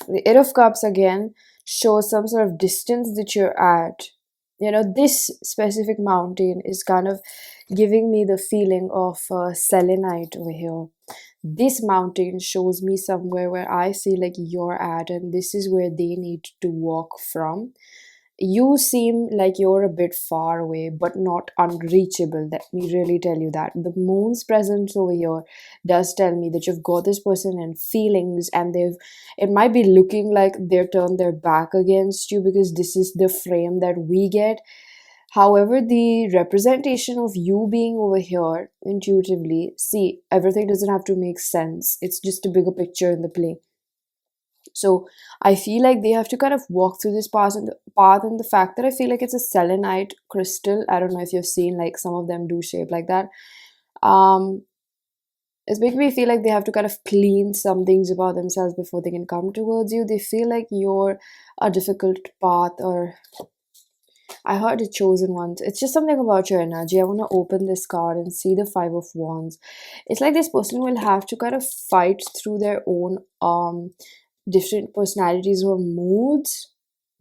The Eight of Cups again shows some sort of distance that you're at. This specific mountain is kind of giving me the feeling of selenite over here. This mountain shows me somewhere where I feel like you're at, and this is where they need to walk from. You seem like you're a bit far away, but not unreachable. Let me really tell you that. The moon's presence over here does tell me that you've got this person and feelings, and it might be looking like they're turned their back against you, because this is the frame that we get. However, the representation of you being over here intuitively, see, everything doesn't have to make sense. It's just a bigger picture in the play. So I feel like they have to kind of walk through this path, and the fact that I feel like it's a selenite crystal. I don't know if you've seen, like, some of them do shape like that. Um, it's making me feel like they have to kind of clean some things about themselves before they can come towards you. They feel like you're a difficult path, or I heard the chosen ones. It's just something about your energy. I want to open this card and see the Five of Wands. It's like this person will have to kind of fight through their own different personalities or moods.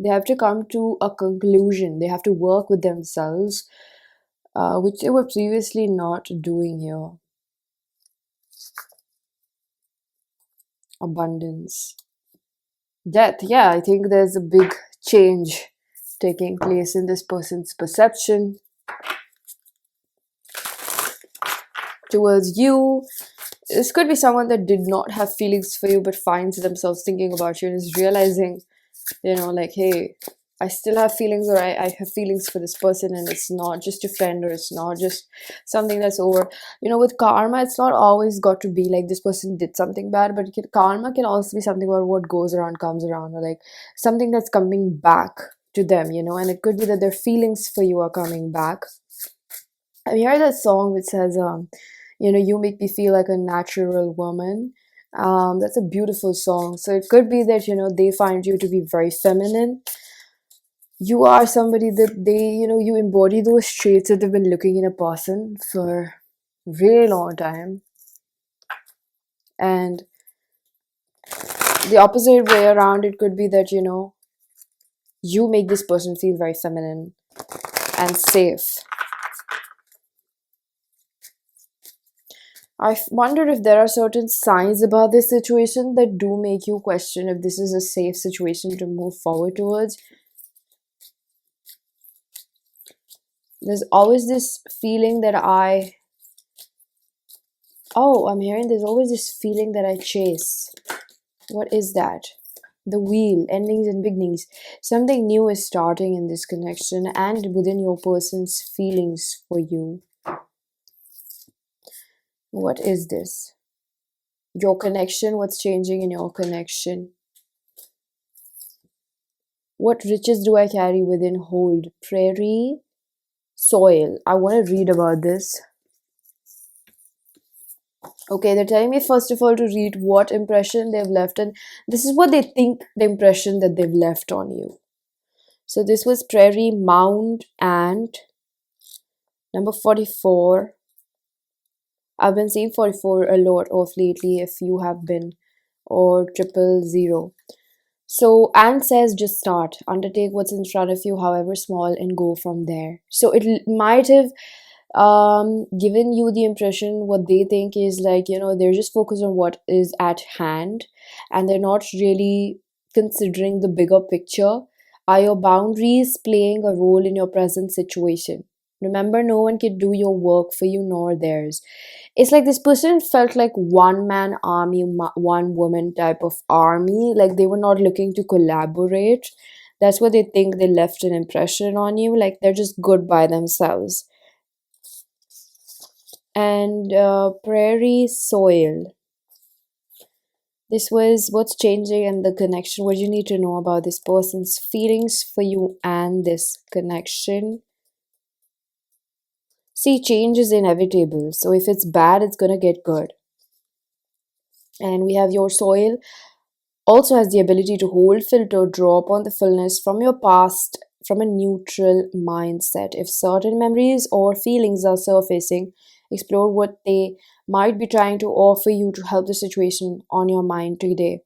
They have to come to a conclusion. They have to work with themselves, which they were previously not doing here. Abundance. Death. Yeah, I think there's a big change taking place in this person's perception towards you. This could be someone that did not have feelings for you but finds themselves thinking about you and is realizing, like, hey, I still have feelings, or I have feelings for this person, and it's not just a friend, or it's not just something that's over. With karma, it's not always got to be like this person did something bad, but karma can also be something about what goes around comes around, or like something that's coming back to them, and it could be that their feelings for you are coming back. I heard that song which says, you make me feel like a natural woman. That's a beautiful song. So it could be that, they find you to be very feminine. You are somebody that you embody those traits that they've been looking in a person for a really long time. And the opposite way around, it could be that, you make this person feel very feminine and safe. I wonder if there are certain signs about this situation that do make you question if this is a safe situation to move forward towards. There's always this feeling that I Oh, I'm hearing there's always this feeling that I chase. What is that? The wheel, endings and beginnings. Something new is starting in this connection and within your person's feelings for you. What is this? Your connection, what's changing in your connection? What riches do I carry within hold? Prairie, soil. I want to read about this. Okay, they're telling me first of all to read what impression they've left, and this is what they think the impression that they've left on you. So this was Prairie, Mound, and number 44. I've been seeing 44 a lot of lately if you have been, or 000. So Anne says just start, undertake what's in front of you, however small, and go from there. So it might have given you the impression what they think is like, they're just focused on what is at hand and they're not really considering the bigger picture. Are your boundaries playing a role in your present situation? Remember, no one can do your work for you nor theirs. It's like this person felt like one man army, one woman type of army, like they were not looking to collaborate. That's what they think. They left an impression on you, like they're just good by themselves. And Prairie, soil. This was what's changing and the connection, what you need to know about this person's feelings for you and this connection. See, change is inevitable. So if it's bad, it's going to get good. And we have your soil also has the ability to hold, filter, draw upon the fullness from your past from a neutral mindset. If certain memories or feelings are surfacing, explore what they might be trying to offer you to help the situation on your mind today.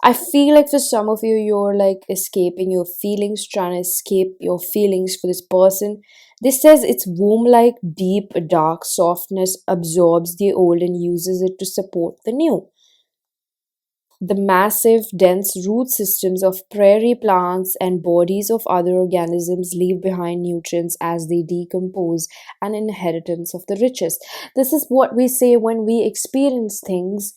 I feel like for some of you, you're like escaping your feelings, trying to escape your feelings for this person. This says its womb like deep, dark softness absorbs the old and uses it to support the new. The massive, dense root systems of prairie plants and bodies of other organisms leave behind nutrients as they decompose, an inheritance of the richest. This is what we say when we experience things.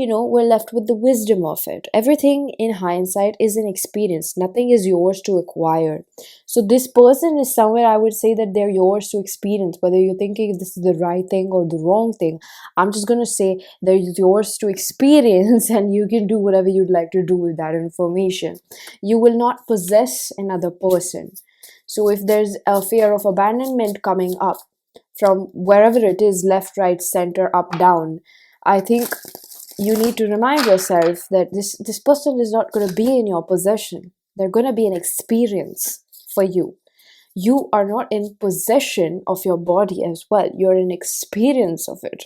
We're left with the wisdom of it. Everything in hindsight is an experience. Nothing is yours to acquire. So this person is somewhere, I would say that they're yours to experience, whether you're thinking this is the right thing or the wrong thing. I'm just going to say they're yours to experience and you can do whatever you'd like to do with that information. You will not possess another person. So if there's a fear of abandonment coming up from wherever it is, left, right, center, up, down, I think you need to remind yourself that this person is not going to be in your possession. They're going to be an experience for you. You are not in possession of your body as well. You're in experience of it.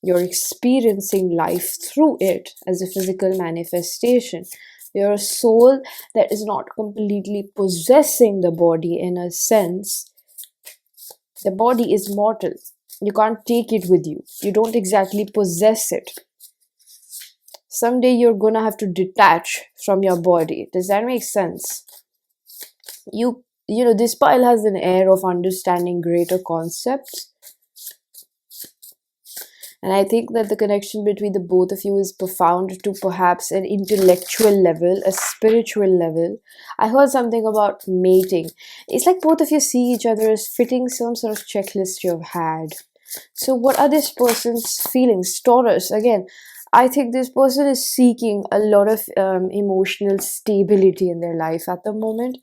You're experiencing life through it as a physical manifestation. You're a soul that is not completely possessing the body in a sense. The body is mortal. You can't take it with you. You don't exactly possess it. Someday you're gonna have to detach from your body. Does that make sense? This pile has an air of understanding greater concepts. And I think that the connection between the both of you is profound to perhaps an intellectual level, a spiritual level. I heard something about mating. It's like both of you see each other as fitting some sort of checklist you've had. So what are this person's feelings? Taurus, again, I think this person is seeking a lot of emotional stability in their life at the moment.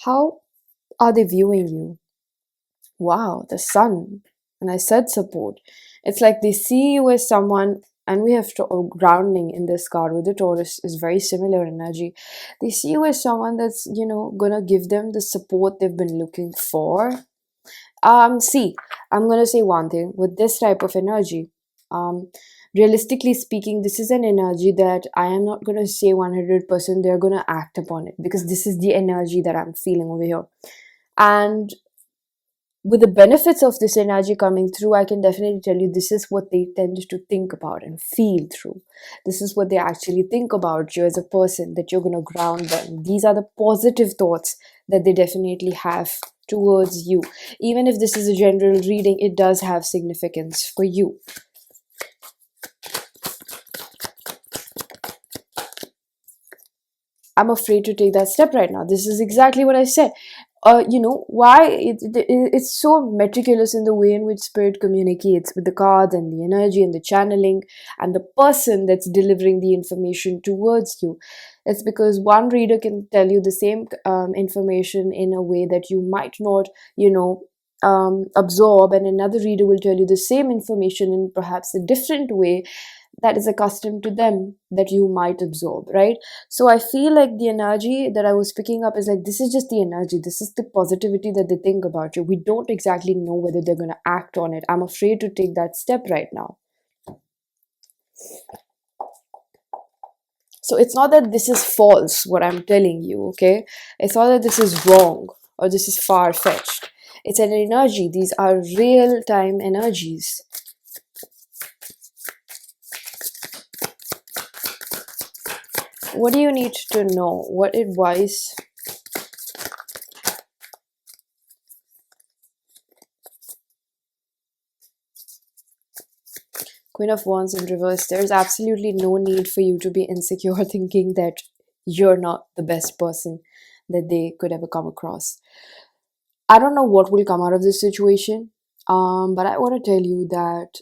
How are they viewing you? Wow, the sun. And I said support. It's like they see you as someone, and we have grounding in this card with the Taurus is very similar energy. They see you as someone that's, gonna give them the support they've been looking for. See, I'm gonna say one thing with this type of energy. Realistically speaking, this is an energy that I am not gonna say 100% they're gonna act upon it, because this is the energy that I'm feeling over here. And with the benefits of this energy coming through, I can definitely tell you this is what they tend to think about and feel through. This is what they actually think about you as a person, that you're going to ground them. These are the positive thoughts that they definitely have towards you. Even if this is a general reading, it does have significance for you. I'm afraid to take that step right now. This is exactly what I said. Why it's so meticulous in the way in which spirit communicates with the cards and the energy and the channeling and the person that's delivering the information towards you. It's because one reader can tell you the same information in a way that you might not, absorb, and another reader will tell you the same information in perhaps a different way that is accustomed to them that you might absorb, right? So I feel like the energy that I was picking up is like, this is just the energy, this is the positivity that they think about you. We don't exactly know whether they're going to act on it. I'm afraid to take that step right now. So it's not that this is false, what I'm telling you, okay? It's not that this is wrong or this is far fetched. It's an energy. These are real time energies. What do you need to know? What advice? Queen of Wands in reverse. There's absolutely no need for you to be insecure thinking that you're not the best person that they could ever come across. I don't know what will come out of this situation, but I want to tell you that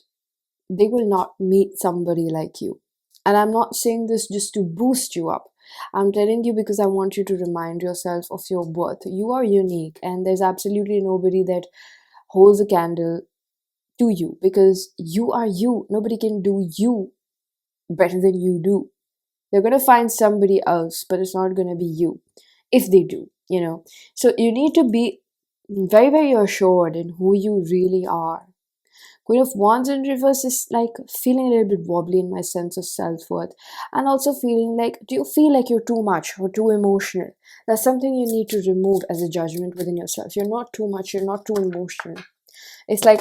they will not meet somebody like you. And I'm not saying this just to boost you up. I'm telling you because I want you to remind yourself of your worth. You are unique, and there's absolutely nobody that holds a candle to you because you are you. Nobody can do you better than you do. They're going to find somebody else, but it's not going to be you if they do. So you need to be very, very assured in who you really are. Queen of Wands in reverse is like feeling a little bit wobbly in my sense of self-worth, and also feeling like, do you feel like you're too much or too emotional? That's something you need to remove as a judgment within yourself. You're not too much, you're not too emotional. It's like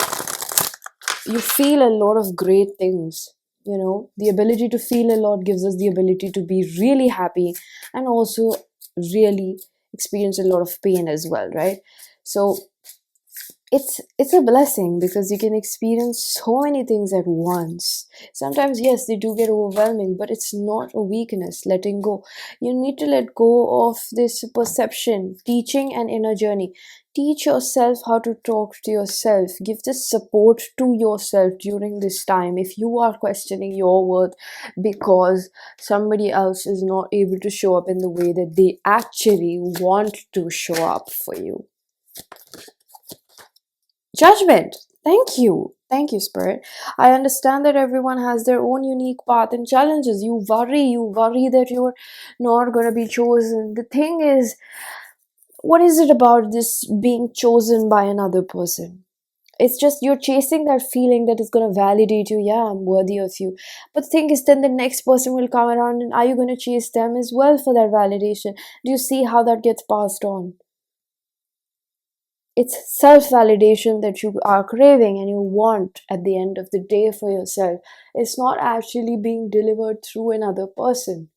you feel a lot of great things. The ability to feel a lot gives us the ability to be really happy and also really experience a lot of pain as well, right? So it's a blessing because you can experience so many things at once. Sometimes, yes, they do get overwhelming, but it's not a weakness. Letting go, you need to let go of this perception. Teaching an inner journey. Teach yourself how to talk to yourself. Give this support to yourself during this time. If you are questioning your worth because somebody else is not able to show up in the way that they actually want to show up for you. Judgment. Thank you. Thank you, Spirit. I understand that everyone has their own unique path and challenges. You worry that you're not going to be chosen. The thing is, what is it about this being chosen by another person? It's just you're chasing that feeling that is going to validate you. Yeah, I'm worthy of you. But the thing is, then the next person will come around, and are you going to chase them as well for that validation? Do you see how that gets passed on? It's self-validation that you are craving and you want at the end of the day for yourself. It's not actually being delivered through another person.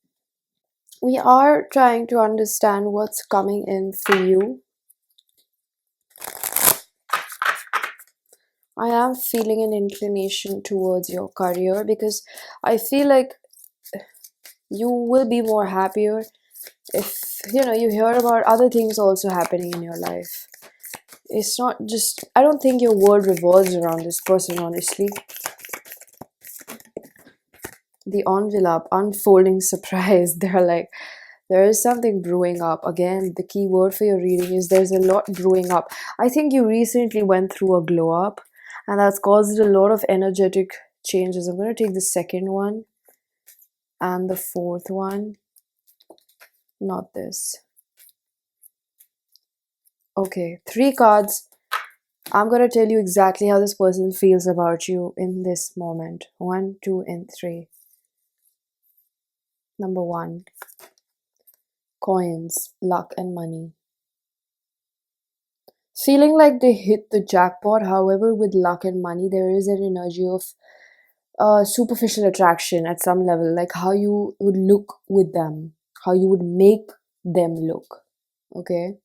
We are trying to understand what's coming in for you. I am feeling an inclination towards your career because I feel like you will be more happier if you hear about other things also happening in your life. It's not just, I don't think your world revolves around this person, honestly. The envelope, unfolding surprise. They're like, there is something brewing up. Again, the key word for your reading is there's a lot brewing up. I think you recently went through a glow up, and that's caused a lot of energetic changes. I'm going to take the second one and the fourth one, not this. Okay, 3 cards. I'm going to tell you exactly how this person feels about you in this moment. 1, 2, and 3. Number 1, coins, luck, and money. Feeling like they hit the jackpot. However, with luck and money, there is an energy of superficial attraction at some level, like how you would look with them, how you would make them look. Okay.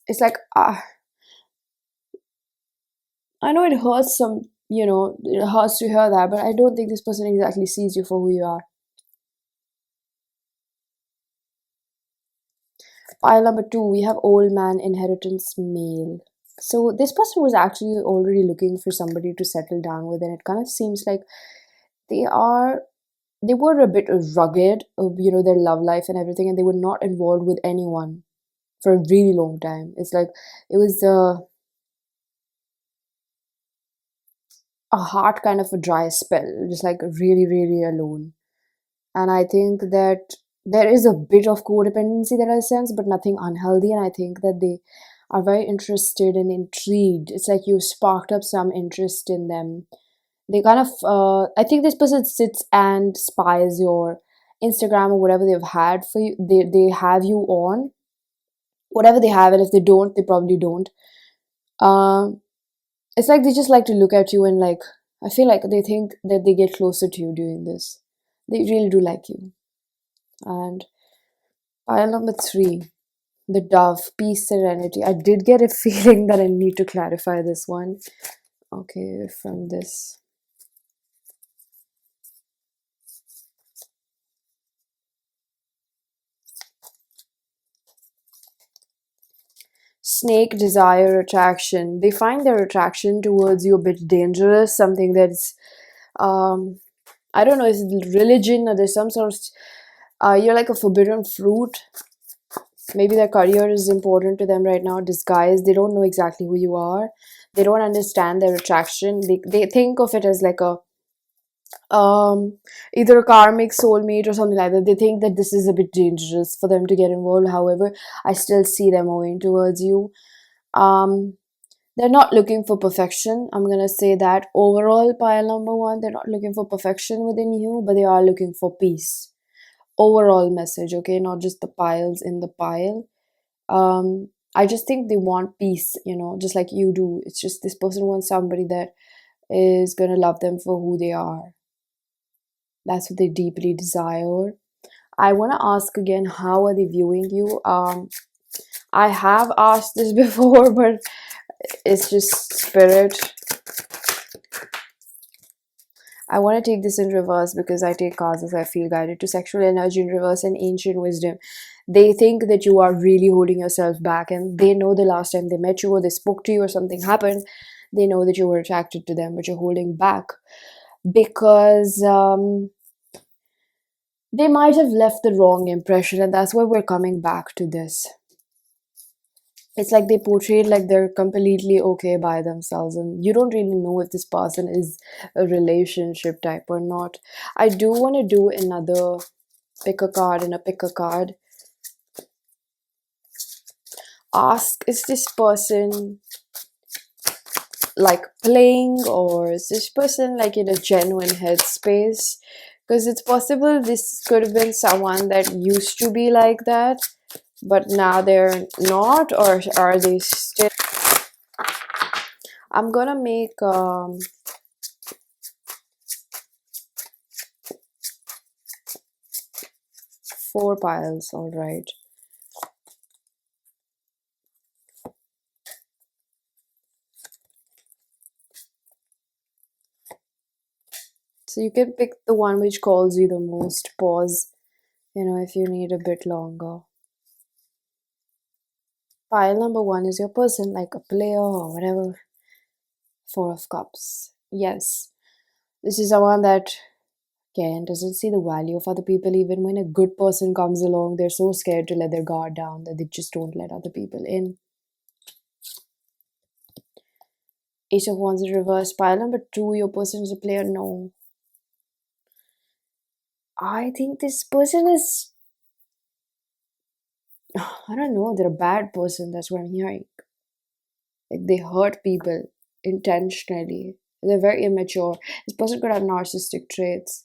It's like, I know it hurts some, it hurts to hear that, but I don't think this person exactly sees you for who you are. Pile number two, we have old man inheritance male. So this person was actually already looking for somebody to settle down with, and it kind of seems like they are they were a bit rugged, their love life and everything, and they were not involved with anyone for a really long time. It's like it was a heart kind of a dry spell, just like really, really alone. And I think that there is a bit of codependency that I sense, but nothing unhealthy. And I think that they are very interested and intrigued. It's like you sparked up some interest in them. They kind of, I think this person sits and spies your Instagram or whatever they've had for you. They have you on whatever they have, and if they don't, they probably don't. Um, it's like they just like to look at you and like I feel like they think that they get closer to you doing this. They really do like you. And pile number three, the dove, peace, serenity. I did get a feeling that I need to clarify this one. Okay, from this. Snake, desire, attraction. They find their attraction towards you a bit dangerous, something that's, um, I don't know, is it religion or there's some sort of, you're like a forbidden fruit. Maybe their career is important to them right now, disguise. They don't know exactly who you are. They don't understand their attraction. They think of it as like a um either a karmic soulmate or something like that. They think that this is a bit dangerous for them to get involved. However, I still see them moving towards you. um they're not looking for perfection. I'm gonna say that overall, pile number one, they're not looking for perfection within you, but they are looking for peace. Overall message, okay, not just the piles in the pile. I just think they want peace, just like you do. It's just this person wants somebody that is gonna love them for who they are. That's what they deeply desire. I want to ask again, how are they viewing you? I have asked this before, but it's just spirit. I want to take this in reverse because I take cards as I feel guided to sexual energy in reverse and ancient wisdom. They think that you are really holding yourself back, and they know the last time they met you or they spoke to you or something happened, they know that you were attracted to them, but you're holding back because they might have left the wrong impression, and that's why we're coming back to this. It's like they portrayed like they're completely okay by themselves, and you don't really know if this person is a relationship type or not. I do want to do another pick a card and a pick a card. Ask, is this person like playing, or is this person like in a genuine headspace? Because it's possible this could have been someone that used to be like that, but now they're not, or are they still? I'm gonna make 4 piles, all right. So you can pick the one which calls you the most. Pause, if you need a bit longer. Pile number one is your person, like a player or whatever. 4 of Cups. Yes, this is someone that doesn't see the value of other people. Even when a good person comes along, they're so scared to let their guard down that they just don't let other people in. Ace of Wands in reverse. Pile number two, your person is a player. No. I think this person is, I don't know, they're a bad person. That's what I'm hearing. Like they hurt people intentionally. They're very immature. This person could have narcissistic traits.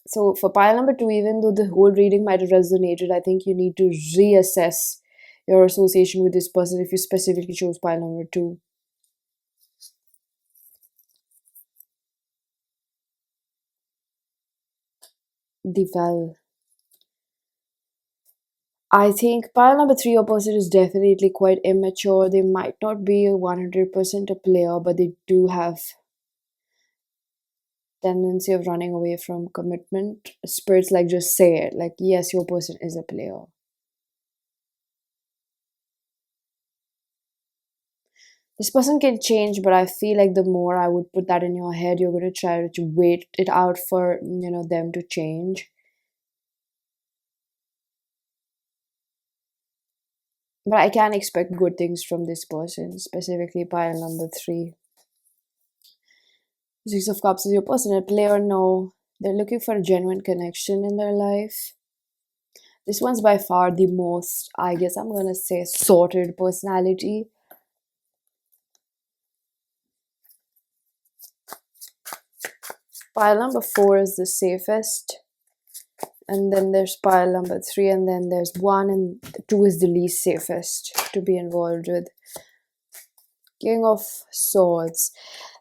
So for pile number two, even though the whole reading might have resonated, I think you need to reassess your association with this person if you specifically chose pile number two. The well. I think pile number 3, your person is definitely quite immature. They might not be 100% a player, but they do have tendency of running away from commitment. Spirits like just say it, like yes, your person is a player. This person can change, but I feel like the more I would put that in your head, you're going to try to wait it out for them to change. But I can expect good things from this person, specifically pile number 3. Six of Cups is your person a player? No, they're looking for a genuine connection in their life. This one's by far the most, I guess I'm gonna say, sorted personality. Pile number 4 is the safest, and then there's pile number 3, and then there's 1, and 2 is the least safest to be involved with. King of Swords.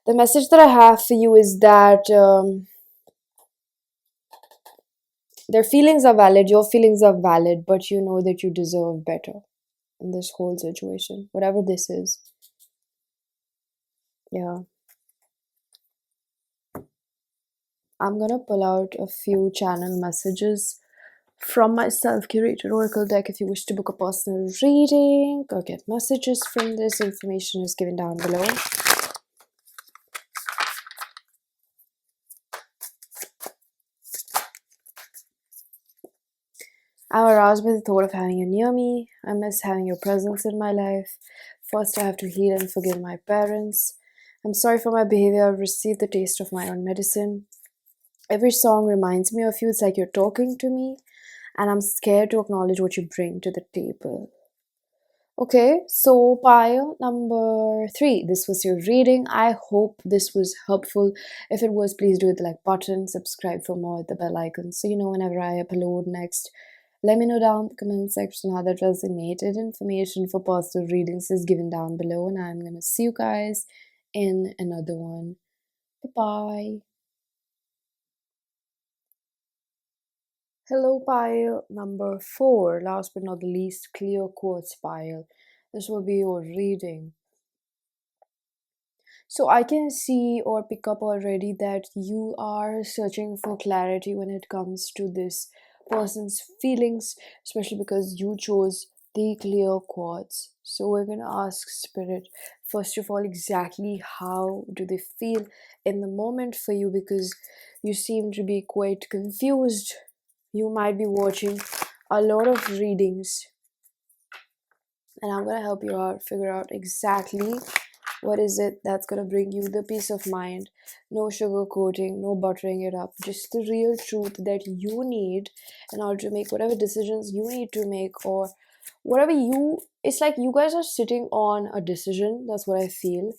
The message that I have for you is that their feelings are valid, your feelings are valid, but you know that you deserve better in this whole situation, whatever this is. Yeah. I'm gonna pull out a few channel messages from my self-curated oracle deck. If you wish to book a personal reading or get messages from this, information is given down below. I'm aroused by the thought of having you near me. I miss having your presence in my life. First, I have to heal and forgive my parents. I'm sorry for my behavior. I've received the taste of my own medicine. Every song reminds me of you. It's like you're talking to me, and I'm scared to acknowledge what you bring to the table. Okay, so pile number 3. This was your reading. I hope this was helpful. If it was, please do hit the like button, subscribe for more, the bell icon, so you know whenever I upload next. Let me know down in the comment section how that resonated. Information for personal readings is given down below, and I'm gonna see you guys in another one. Bye-bye. Hello, pile number 4. Last but not the least, clear quartz pile. This will be your reading. So I can see or pick up already that you are searching for clarity when it comes to this person's feelings, especially because you chose the clear quartz. So we're going to ask Spirit, first of all, exactly how do they feel in the moment for you, because you seem to be quite confused. You might be watching a lot of readings, and I'm going to help you out figure out exactly what is it that's going to bring you the peace of mind. No sugarcoating, no buttering it up, just the real truth that you need in order to make whatever decisions you need to make, or whatever it's like you guys are sitting on a decision. That's what I feel.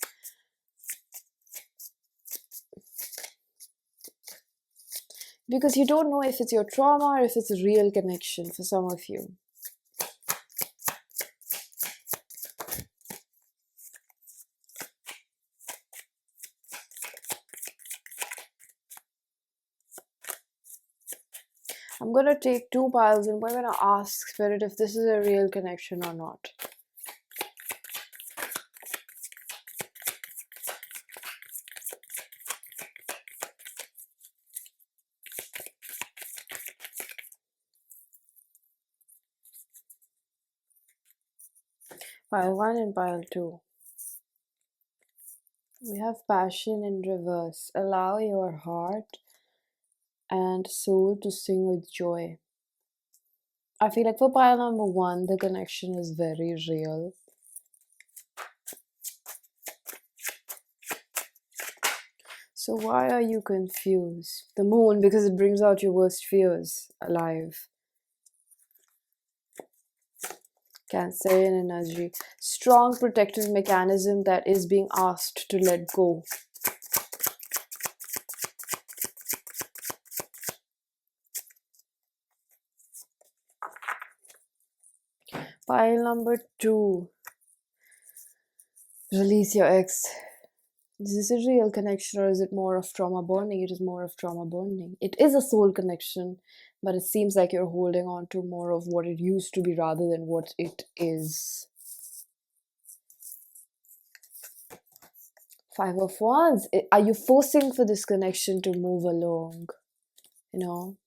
Because you don't know if it's your trauma or if it's a real connection for some of you. I'm going to take 2 piles and we're going to ask Spirit if this is a real connection or not. Pile 1 and pile 2. We have passion in reverse. Allow your heart and soul to sing with joy. I feel like for pile number 1, the connection is very real. So why are you confused? The moon, because it brings out your worst fears alive. Cancerian energy. Strong protective mechanism that is being asked to let go. Pile number 2. Release your ex. Is this a real connection or is it more of trauma bonding? It is more of trauma bonding. It is a soul connection, but it seems like you're holding on to more of what it used to be rather than what it is. Five of Wands. Are you forcing for this connection to move along? You know?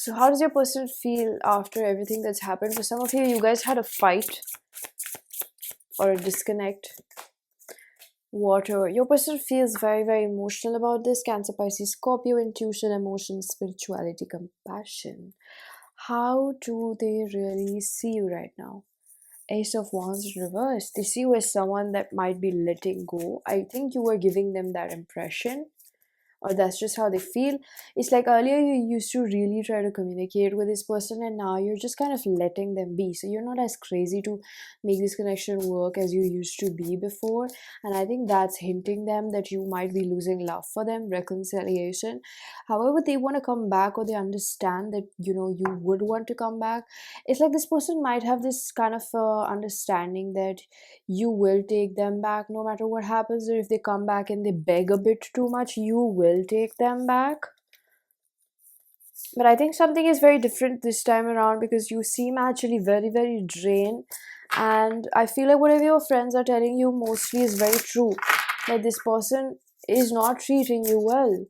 So how does your person feel after everything that's happened? For some of you, you guys had a fight or a disconnect. Water. Your person feels very, very emotional about this. Cancer, Pisces, Scorpio, intuition, emotion, spirituality, compassion. How do they really see you right now? Ace of Wands reverse. They see you as someone that might be letting go. I think you were giving them that impression, or that's just how they feel. It's like earlier you used to really try to communicate with this person and now you're just kind of letting them be. So you're not as crazy to make this connection work as you used to be before. And I think that's hinting them that you might be losing love for them, reconciliation. However, they want to come back, or they understand that, you know, you would want to come back. It's like this person might have this kind of understanding that you will take them back no matter what happens, or if they come back and they beg a bit too much, you will take them back. But I think something is very different this time around, because you seem actually very, very drained, and I feel like whatever your friends are telling you mostly is very true, that this person is not treating you well,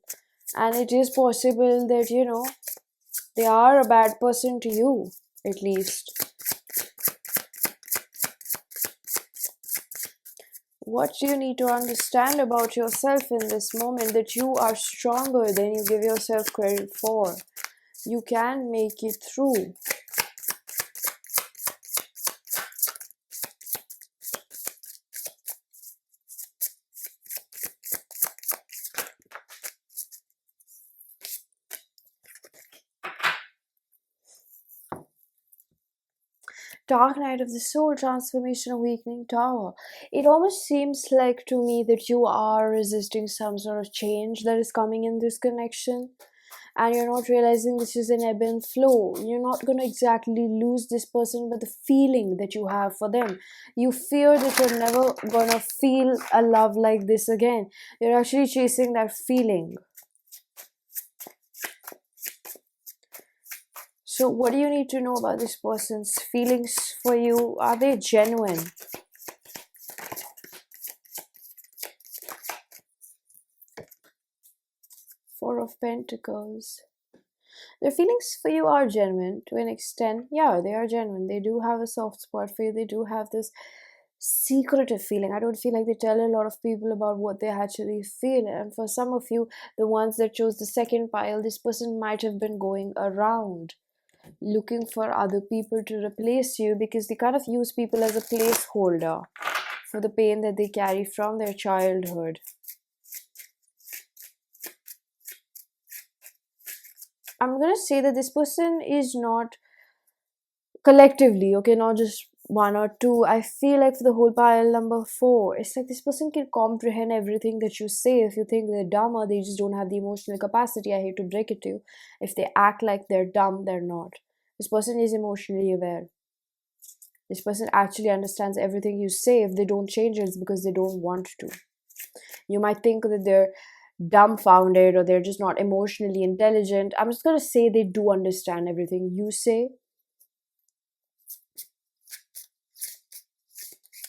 and it is possible that, you know, they are a bad person to you, at least. What do you need to understand about yourself in this moment? That you are stronger than you give yourself credit for. You can make it through. Dark Night of the Soul, Transformation, Awakening Tower. It almost seems like to me that you are resisting some sort of change that is coming in this connection, and you're not realizing this is an ebb and flow. You're not going to exactly lose this person, but the feeling that you have for them, you fear that you're never going to feel a love like this again. You're actually chasing that feeling. So what do you need to know about this person's feelings for you? Are they genuine? Four of Pentacles. Their feelings for you are genuine to an extent. Yeah, they are genuine. They do have a soft spot for you. They do have this secretive feeling. I don't feel like they tell a lot of people about what they actually feel. And for some of you, the ones that chose the second pile, this person might have been going around looking for other people to replace you, because they kind of use people as a placeholder for the pain that they carry from their childhood. I'm gonna say that this person is not collectively, okay, not just one or two. I feel like for the whole pile number 4, it's like this person can comprehend everything that you say. If you think they're dumb or they just don't have the emotional capacity, I hate to break it to you. If they act like they're dumb, they're not. This person is emotionally aware. This person actually understands everything you say. If they don't change, it's because they don't want to. You might think that they're dumbfounded or they're just not emotionally intelligent. I'm just going to say they do understand everything you say.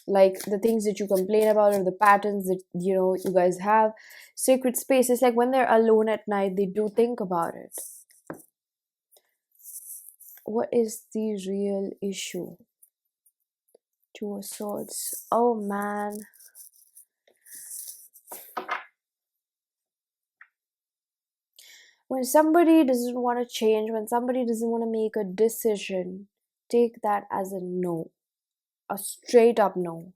Like the things that you complain about or the patterns that, you know, you guys have. Sacred spaces, like when they're alone at night, they do think about it. What is the real issue? Two of Swords. Oh man. When somebody doesn't want to change, when somebody doesn't want to make a decision, take that as a no. A straight up no.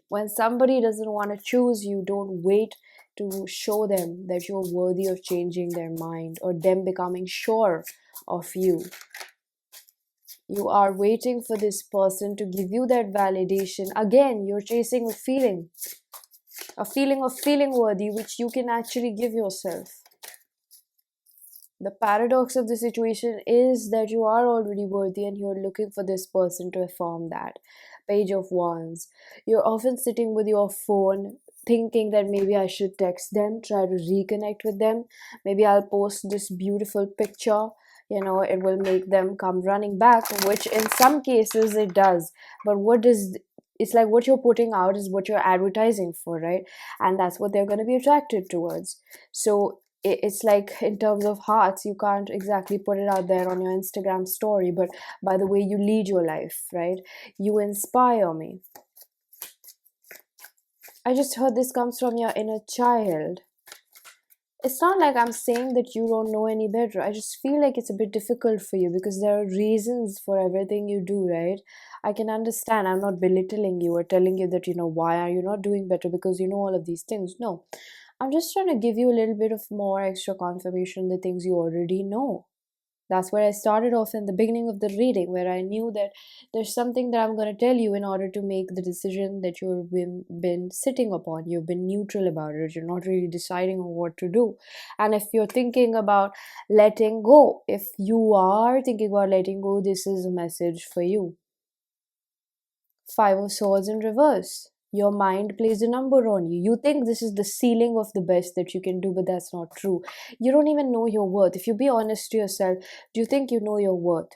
When somebody doesn't want to choose you, don't wait to show them that you're worthy of changing their mind or them becoming sure of you. You are waiting for this person to give you that validation. Again, you're chasing a feeling of feeling worthy, which you can actually give yourself. The paradox of the situation is that you are already worthy and you're looking for this person to affirm that. Page of Wands. You're often sitting with your phone thinking that maybe I should text them, try to reconnect with them. Maybe I'll post this beautiful picture. It will make them come running back, which in some cases it does. But it's like what you're putting out is what you're advertising for, right? And that's what they're going to be attracted towards. So it's like in terms of hearts, you can't exactly put it out there on your Instagram story, but by the way you lead your life, right? You inspire me. I just heard this comes from your inner child. It's not like I'm saying that you don't know any better. I just feel like it's a bit difficult for you because there are reasons for everything you do, right? I can understand. I'm not belittling you or telling you that, why are you not doing better because you know all of these things. No. I'm just trying to give you a little bit of more extra confirmation, the things you already know. That's where I started off in the beginning of the reading, where I knew that there's something that I'm going to tell you in order to make the decision that you've been sitting upon. You've been neutral about it. You're not really deciding on what to do. And if you're thinking about letting go, if you are thinking about letting go, this is a message for you. Five of Swords in reverse. Your mind plays a number on you. You think this is the ceiling of the best that you can do, but that's not true. You don't even know your worth. If you be honest to yourself, do you think you know your worth?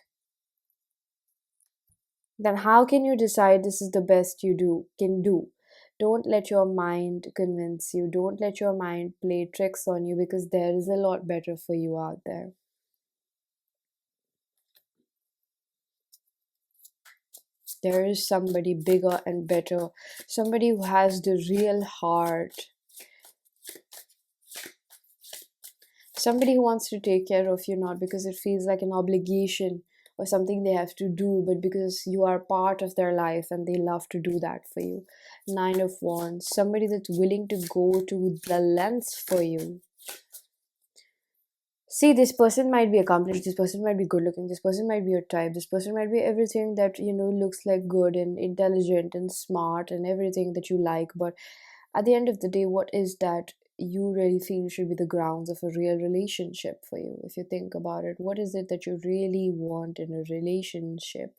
Then how can you decide this is the best you can do? Don't let your mind convince you. Don't let your mind play tricks on you, because there is a lot better for you out there. There is somebody bigger and better, somebody who has the real heart, somebody who wants to take care of you, not because it feels like an obligation or something they have to do, but because you are part of their life and they love to do that for you. Nine of Wands, somebody that's willing to go to the lengths for you. See, this person might be accomplished, this person might be good looking, this person might be your type, this person might be everything that looks like good and intelligent and smart and everything that you like, but at the end of the day, what is that you really feel should be the grounds of a real relationship for you? If you think about it, what is it that you really want in a relationship?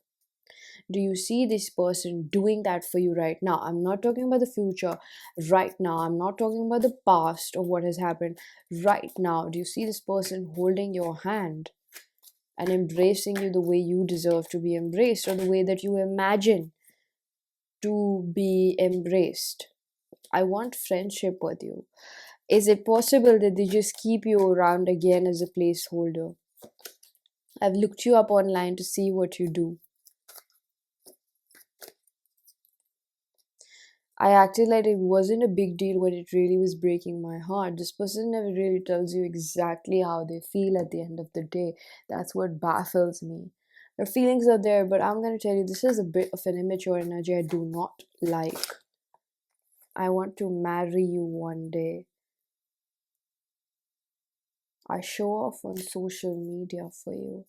Do you see this person doing that for you right now? I'm not talking about the future. Right now, I'm not talking about the past or what has happened. Right now, do you see this person holding your hand and embracing you the way you deserve to be embraced, or the way that you imagine to be embraced? I want friendship with you. Is it possible that they just keep you around again as a placeholder? I've looked you up online to see what you do. I acted like it wasn't a big deal when it really was breaking my heart. This person never really tells you exactly how they feel at the end of the day. That's what baffles me. Their feelings are there, but I'm going to tell you, this is a bit of an immature energy I do not like. I want to marry you one day. I show off on social media for you.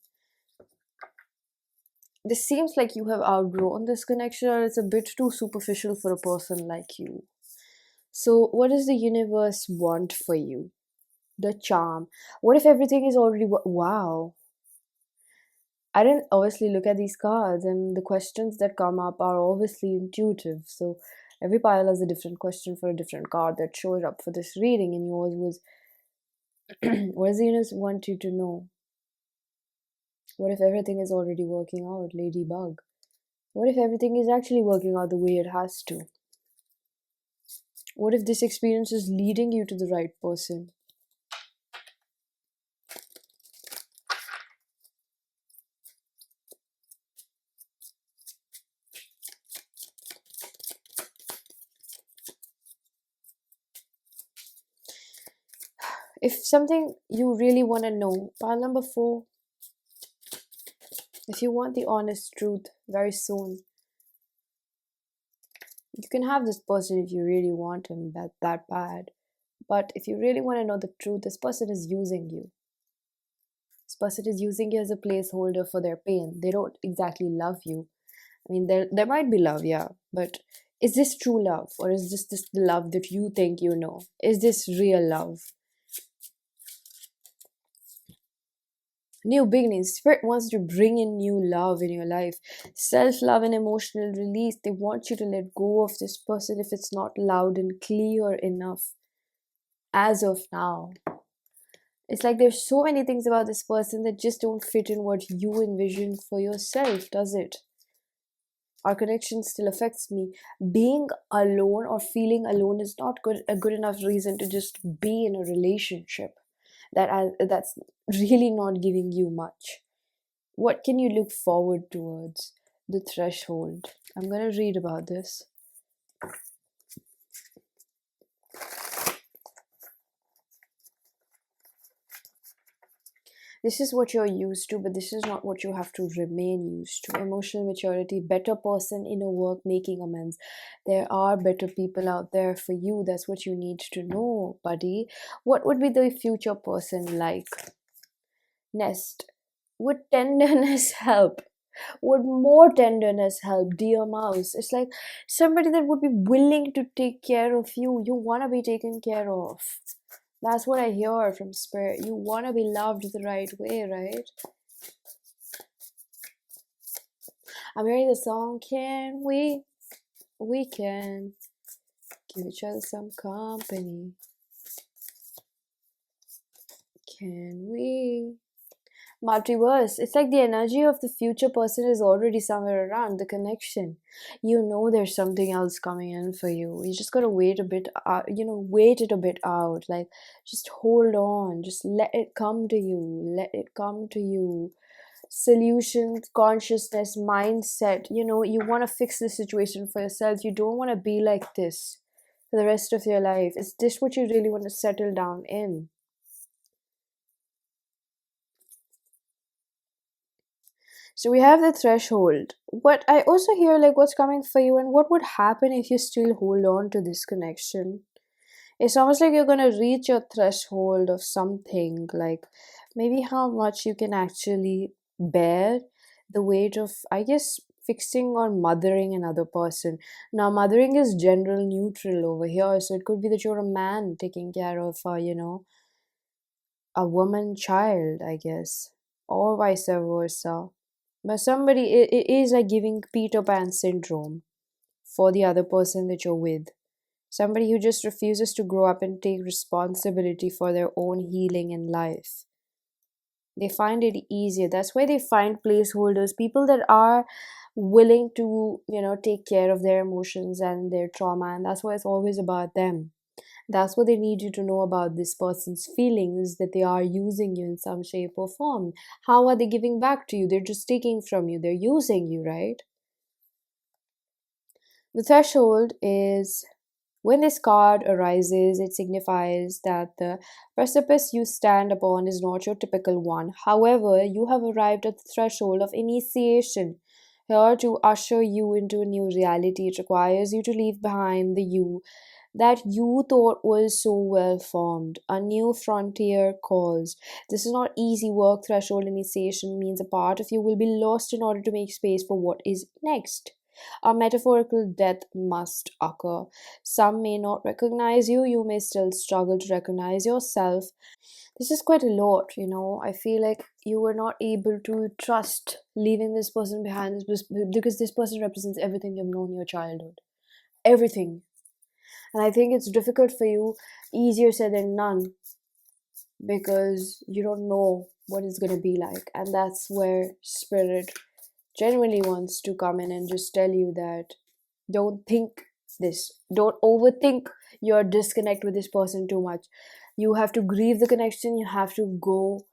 This seems like you have outgrown this connection, or it's a bit too superficial for a person like you. So, what does the universe want for you? The charm. What if everything is already. Wow. I didn't obviously look at these cards, and the questions that come up are obviously intuitive. So, every pile has a different question for a different card that shows up for this reading, and yours was what does the universe want you to know? What if everything is already working out, Ladybug? What if everything is actually working out the way it has to? What if this experience is leading you to the right person? If something you really want to know, pile number 4. If you want the honest truth very soon, you can have this person if you really want him that bad. But if you really want to know the truth, this person is using you. This This person is using you as a placeholder for their pain. They don't exactly love you. I mean, there might be love, yeah, but is this true love, or is this the love that you think you know? Is this real love? New beginnings. Spirit wants to bring in new love in your life. Self love and emotional release. They want you to let go of this person if it's not loud and clear enough as of now. It's like there's so many things about this person that just don't fit in what you envision for yourself, does it? Our connection still affects me. Being alone or feeling alone is not a good enough reason to just be in a relationship that's really not giving you much. What can you look forward towards? The threshold. I'm going to read about this. This is what you're used to, but this is not what you have to remain used to. Emotional maturity, better person, inner work, making amends. There are better people out there for you. That's what you need to know, buddy. What would be the future person like? Nest. Would tenderness help? Would more tenderness help, dear mouse? It's like somebody that would be willing to take care of you. You want to be taken care of. That's what I hear from spirit. You want to be loved the right way, right? I'm hearing the song, can we? We can give each other some company. Can we? Multiverse. It's like the energy of the future person is already somewhere around the connection. You know there's something else coming in for you. You just gotta wait a bit, wait it a bit out. Like, just hold on. Just let it come to you. Let it come to you. Solutions, consciousness, mindset. You want to fix the situation for yourself. You don't want to be like this for the rest of your life. Is this what you really want to settle down in? So we have the threshold. What I also hear, like, what's coming for you and what would happen if you still hold on to this connection. It's almost like you're gonna reach your threshold of something, like maybe how much you can actually bear the weight of, I guess, fixing or mothering another person. Now, mothering is general neutral over here, so it could be that you're a man taking care of, a woman child, I guess, or vice versa. But somebody, it is like giving Peter Pan syndrome for the other person that you're with. Somebody who just refuses to grow up and take responsibility for their own healing in life. They find it easier. That's why they find placeholders, people that are willing to, take care of their emotions and their trauma. And that's why it's always about them. That's what they need you to know about this person's feelings, that they are using you in some shape or form. How are they giving back to you? They're just taking from you. They're using you, right? The threshold is when this card arises, it signifies that the precipice you stand upon is not your typical one. However, you have arrived at the threshold of initiation. Here to usher you into a new reality, it requires you to leave behind the you that you thought was so well formed. A new frontier calls. This is not easy work. Threshold initiation means a part of you will be lost in order to make space for what is next. A metaphorical death must occur. Some may not recognize you, you may still struggle to recognize yourself. This is quite a lot. I feel like you were not able to trust leaving this person behind because this person represents everything you've known in your childhood. Everything. And I think it's difficult for you, easier said than none, because you don't know what it's going to be like. And that's where spirit genuinely wants to come in and just tell you that don't think this. Don't overthink your disconnect with this person too much. You have to grieve the connection. You have to go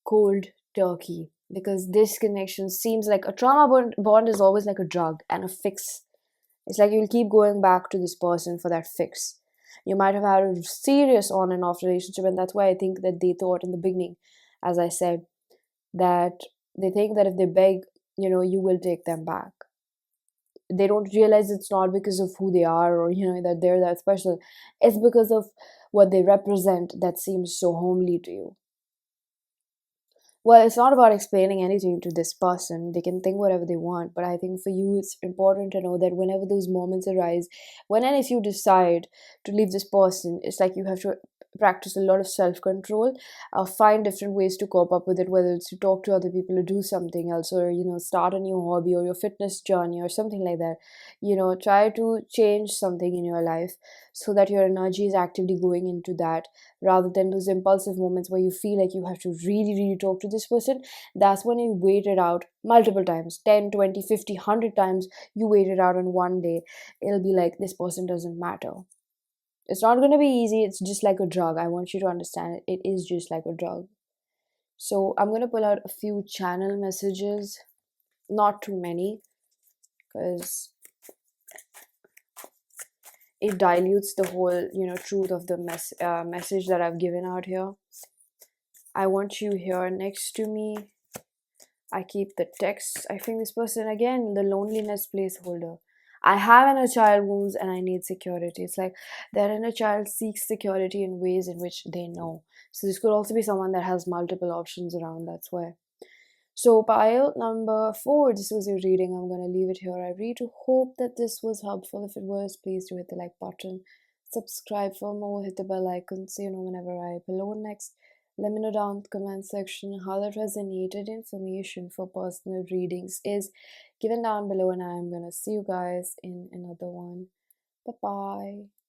cold turkey, because this connection seems like a bond is always like a drug and a fix. It's like you'll keep going back to this person for that fix. You might have had a serious on and off relationship, and that's why I think that they thought in the beginning, as I said, that they think that if they beg, you will take them back. They don't realize it's not because of who they are or, that they're that special. It's because of what they represent that seems so homely to you. Well, it's not about explaining anything to this person. They can think whatever they want. But I think for you, it's important to know that whenever those moments arise, when and if you decide to leave this person, it's like you have to practice a lot of self control, find different ways to cope up with it, whether it's to talk to other people or do something else, or, start a new hobby or your fitness journey or something like that. Try to change something in your life so that your energy is actively going into that, rather than those impulsive moments where you feel like you have to really, really talk to this person. That's when you wait it out multiple times, 10, 20, 50, 100 times. You wait it out on one day. It'll be like, this person doesn't matter. It's not going to be easy. It's just like a drug. I want you to understand it. It is just like a drug. So I'm going to pull out a few channel messages, not too many, because it dilutes the whole, truth of the message that I've given out here. I want you here next to me. I keep the text. I think this person, again, the loneliness placeholder. I have inner child wounds and I need security. It's like that inner child seeks security in ways in which they know. So this could also be someone that has multiple options around. That's why. So pile number 4, this was your reading. I'm going to leave it here. I really do hope that this was helpful. If it was, please do hit the like button. Subscribe for more. Hit the bell icon so you know whenever I upload next. Let me know down in the comment section how that resonated. Information for personal readings is given down below, and I'm going to see you guys in another one. Bye-bye.